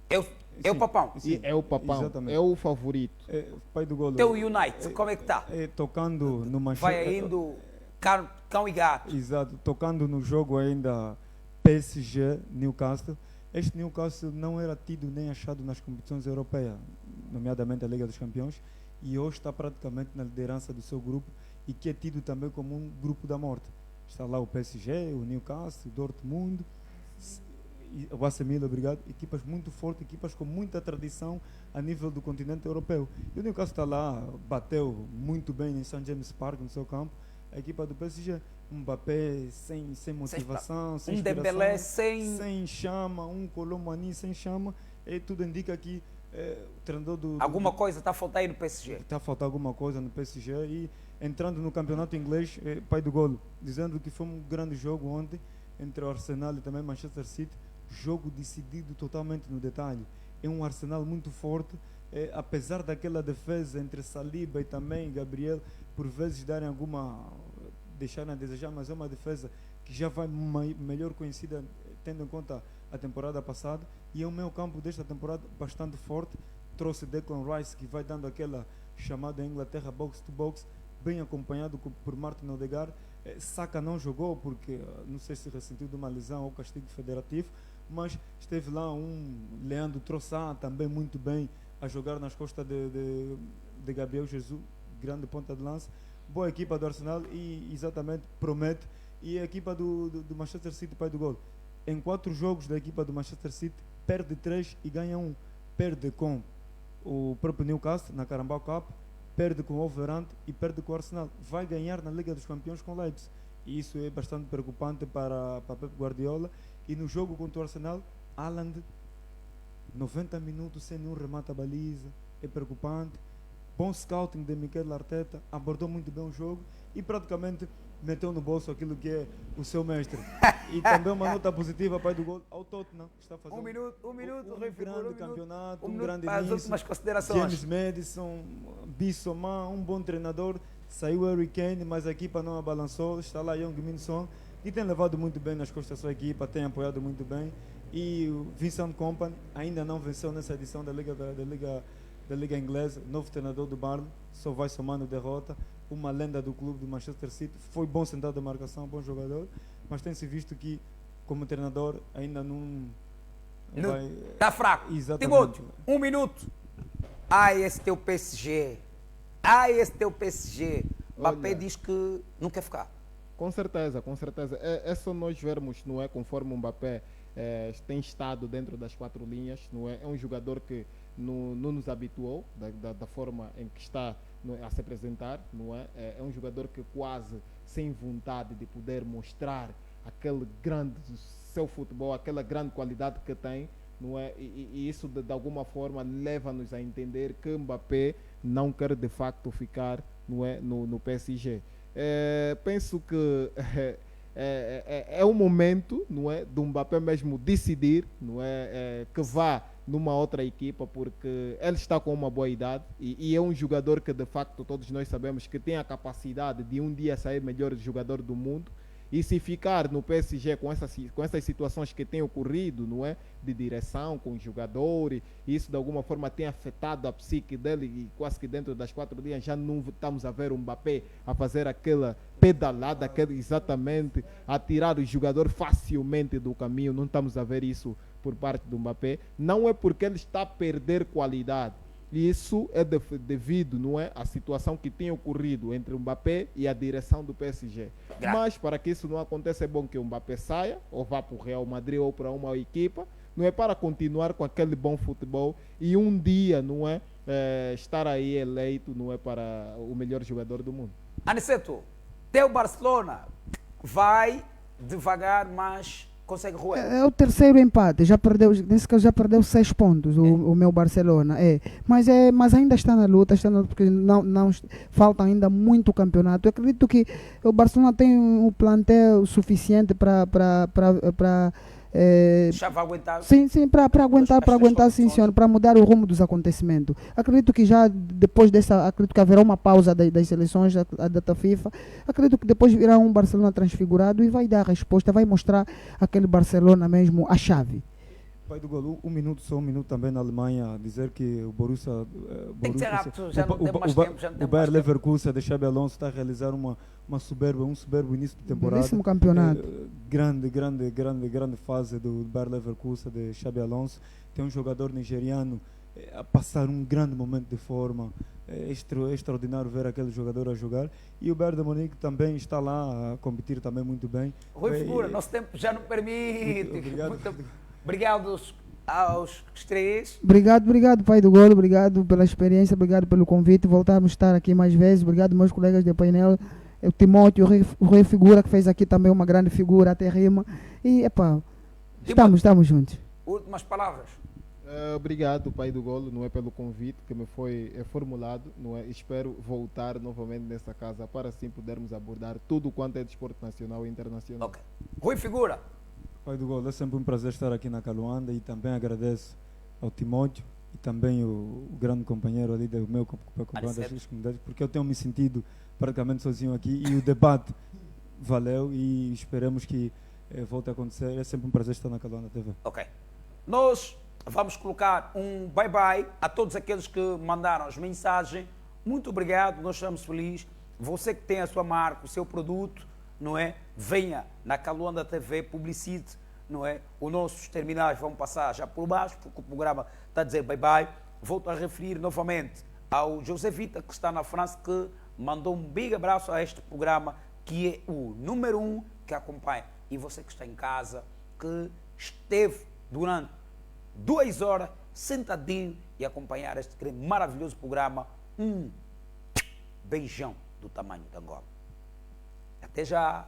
É o Papão. E é o Papão, exatamente, é o favorito. Pai do golo. Teu United, como é que está? Tocando no Manchester. Vai indo cão e gato. Exato, tocando no jogo ainda PSG, Newcastle. Este Newcastle não era tido nem achado nas competições europeias, nomeadamente a Liga dos Campeões, e hoje está praticamente na liderança do seu grupo, e que é tido também como um grupo da morte. Está lá o PSG, o Newcastle, o Dortmund, o AC Milan, obrigado, equipas muito fortes, equipas com muita tradição a nível do continente europeu. E o Newcastle está lá, bateu muito bem em St. James Park, no seu campo. A equipa do PSG, um Mbappé sem motivação, sem inspiração, Dembélé sem chama, um Colomani sem chama, e tudo indica que o treinador alguma coisa está a faltar aí no PSG. Está a faltar alguma coisa no PSG. E entrando no campeonato inglês, pai do golo, dizendo que foi um grande jogo ontem entre o Arsenal e também Manchester City, jogo decidido totalmente no detalhe. É um Arsenal muito forte, apesar daquela defesa entre Saliba e também Gabriel, por vezes deixarem a desejar, mas é uma defesa que já vai melhor conhecida, tendo em conta a temporada passada, e é o meio campo desta temporada bastante forte. Trouxe Declan Rice, que vai dando aquela chamada em Inglaterra box to box, bem acompanhado por Martin Odegaard. Saka não jogou porque não sei se ressentiu de uma lesão ou castigo federativo, mas esteve lá um Leandro Trossard também muito bem a jogar nas costas de Gabriel Jesus, grande ponta de lança. Boa equipa do Arsenal e exatamente promete. E a equipa do Manchester City, pai do gol, em 4 jogos da equipa do Manchester City, perde 3 e ganha 1. Perde com o próprio Newcastle na Carabao Cup, perde com o Wolverhampton e perde com o Arsenal. Vai ganhar na Liga dos Campeões com o Leipzig. E isso é bastante preocupante para Pep Guardiola. E no jogo contra o Arsenal, Haaland, 90 minutos sem nenhum remate à baliza, é preocupante. Bom scouting de Mikel Arteta, abordou muito bem o jogo e praticamente meteu no bolso aquilo que é o seu mestre. E também uma nota positiva, pai do gol, ao Tottenham, que está fazendo um minuto, grande campeonato, um grande grande as início. últimas considerações. James Madison, Bissouma, um bom treinador. Saiu Harry Kane, mas a equipa não a balançou. Está lá Young Min Son, e tem levado muito bem nas costas da sua equipa, tem apoiado muito bem. E o Vincent Kompany ainda não venceu nessa edição da Liga Inglesa, novo treinador do Burnley, só vai somando derrota. Uma lenda do clube do Manchester City, foi bom sentado de marcação, bom jogador, mas tem-se visto que como treinador ainda não vai... Está fraco. Exatamente. Timóteo, 1 minuto. Esse teu PSG. Esse teu PSG. Mbappé diz que não quer ficar. Com certeza, com certeza. É só nós vermos, não é, conforme o Mbappé tem estado dentro das 4 linhas, não é? É um jogador que não nos habituou da forma em que está a se apresentar, não é? É um jogador que quase sem vontade de poder mostrar aquele grande seu futebol, aquela grande qualidade que tem, não é? E isso de alguma forma leva-nos a entender que Mbappé não quer de facto ficar, não é, no PSG. Penso que é um momento, não é, do Mbappé mesmo decidir, não é, que vá numa outra equipa, porque ele está com uma boa idade e é um jogador que de facto todos nós sabemos que tem a capacidade de um dia sair melhor jogador do mundo. E se ficar no PSG com essas situações que têm ocorrido, não é, de direção com o jogador, e isso de alguma forma tem afetado a psique dele, e quase que dentro das 4 dias já não estamos a ver o Mbappé a fazer aquela pedalada, exatamente, a tirar o jogador facilmente do caminho. Não estamos a ver isso por parte do Mbappé. Não é porque ele está a perder qualidade. Isso é devido, não é, à situação que tem ocorrido entre o Mbappé e a direção do PSG. Mas para que isso não aconteça, é bom que o Mbappé saia, ou vá para o Real Madrid ou para uma equipa, não é, para continuar com aquele bom futebol e um dia, não é, estar aí eleito, não é, para o melhor jogador do mundo. Aniceto, teu Barcelona vai devagar, mas consegue roer. É o terceiro empate, já perdeu, nesse caso já perdeu 6 pontos o meu Barcelona, mas ainda está na luta, porque não falta ainda muito campeonato. Eu acredito que o Barcelona tem um plantel suficiente para já vai aguentar. Sim, para aguentar, sim, senhor, para mudar o rumo dos acontecimentos. Acredito que já depois dessa, acredito que haverá uma pausa das seleções, a data FIFA. Acredito que depois virá um Barcelona transfigurado e vai dar a resposta, vai mostrar aquele Barcelona mesmo a chave. Pai do gol, um minuto também na Alemanha, dizer que o Borussia tem que ser rápido, já não temos mais tempo. O Bayer Leverkusen de Xabi Alonso está a realizar um soberbo início de temporada. Belíssimo campeonato. Grande fase do Bayer Leverkusen de Xabi Alonso. Tem um jogador nigeriano a passar um grande momento de forma. É extraordinário ver aquele jogador a jogar. E o Bayern de Munique também está lá a competir também muito bem. Rui Figura, nosso tempo já não permite. Obrigado. Obrigado aos três. Obrigado, pai do golo, obrigado pela experiência, obrigado pelo convite. Voltarmos a estar aqui mais vezes. Obrigado, meus colegas de painel. O Timóteo, o Rei Figura, que fez aqui também uma grande figura, até rima. E, estamos juntos. Últimas palavras. Obrigado, pai do golo, não é pelo convite que me foi formulado, não é? Espero voltar novamente nessa casa para assim podermos abordar tudo quanto é desporto nacional e internacional. Ok. Rui Figura. Pai do Golo, é sempre um prazer estar aqui na Caluanda e também agradeço ao Timóteo e também o grande companheiro ali do meu companheiro das comunidades, porque eu tenho me sentido praticamente sozinho aqui e o debate valeu e esperamos que volte a acontecer. É sempre um prazer estar na Caluanda TV. Ok. Nós vamos colocar um bye-bye a todos aqueles que mandaram as mensagens. Muito obrigado, nós estamos felizes. Você que tem a sua marca, o seu produto, não é? Venha na Caluanda TV, publicite, não é? Os nossos terminais vão passar já por baixo, porque o programa está a dizer bye-bye. Volto a referir novamente ao José Vita, que está na França, que mandou um big abraço a este programa, que é o número 1 que acompanha. E você que está em casa, que esteve durante 2 horas sentadinho e acompanhar este maravilhoso programa, um beijão do tamanho de Angola. Até já!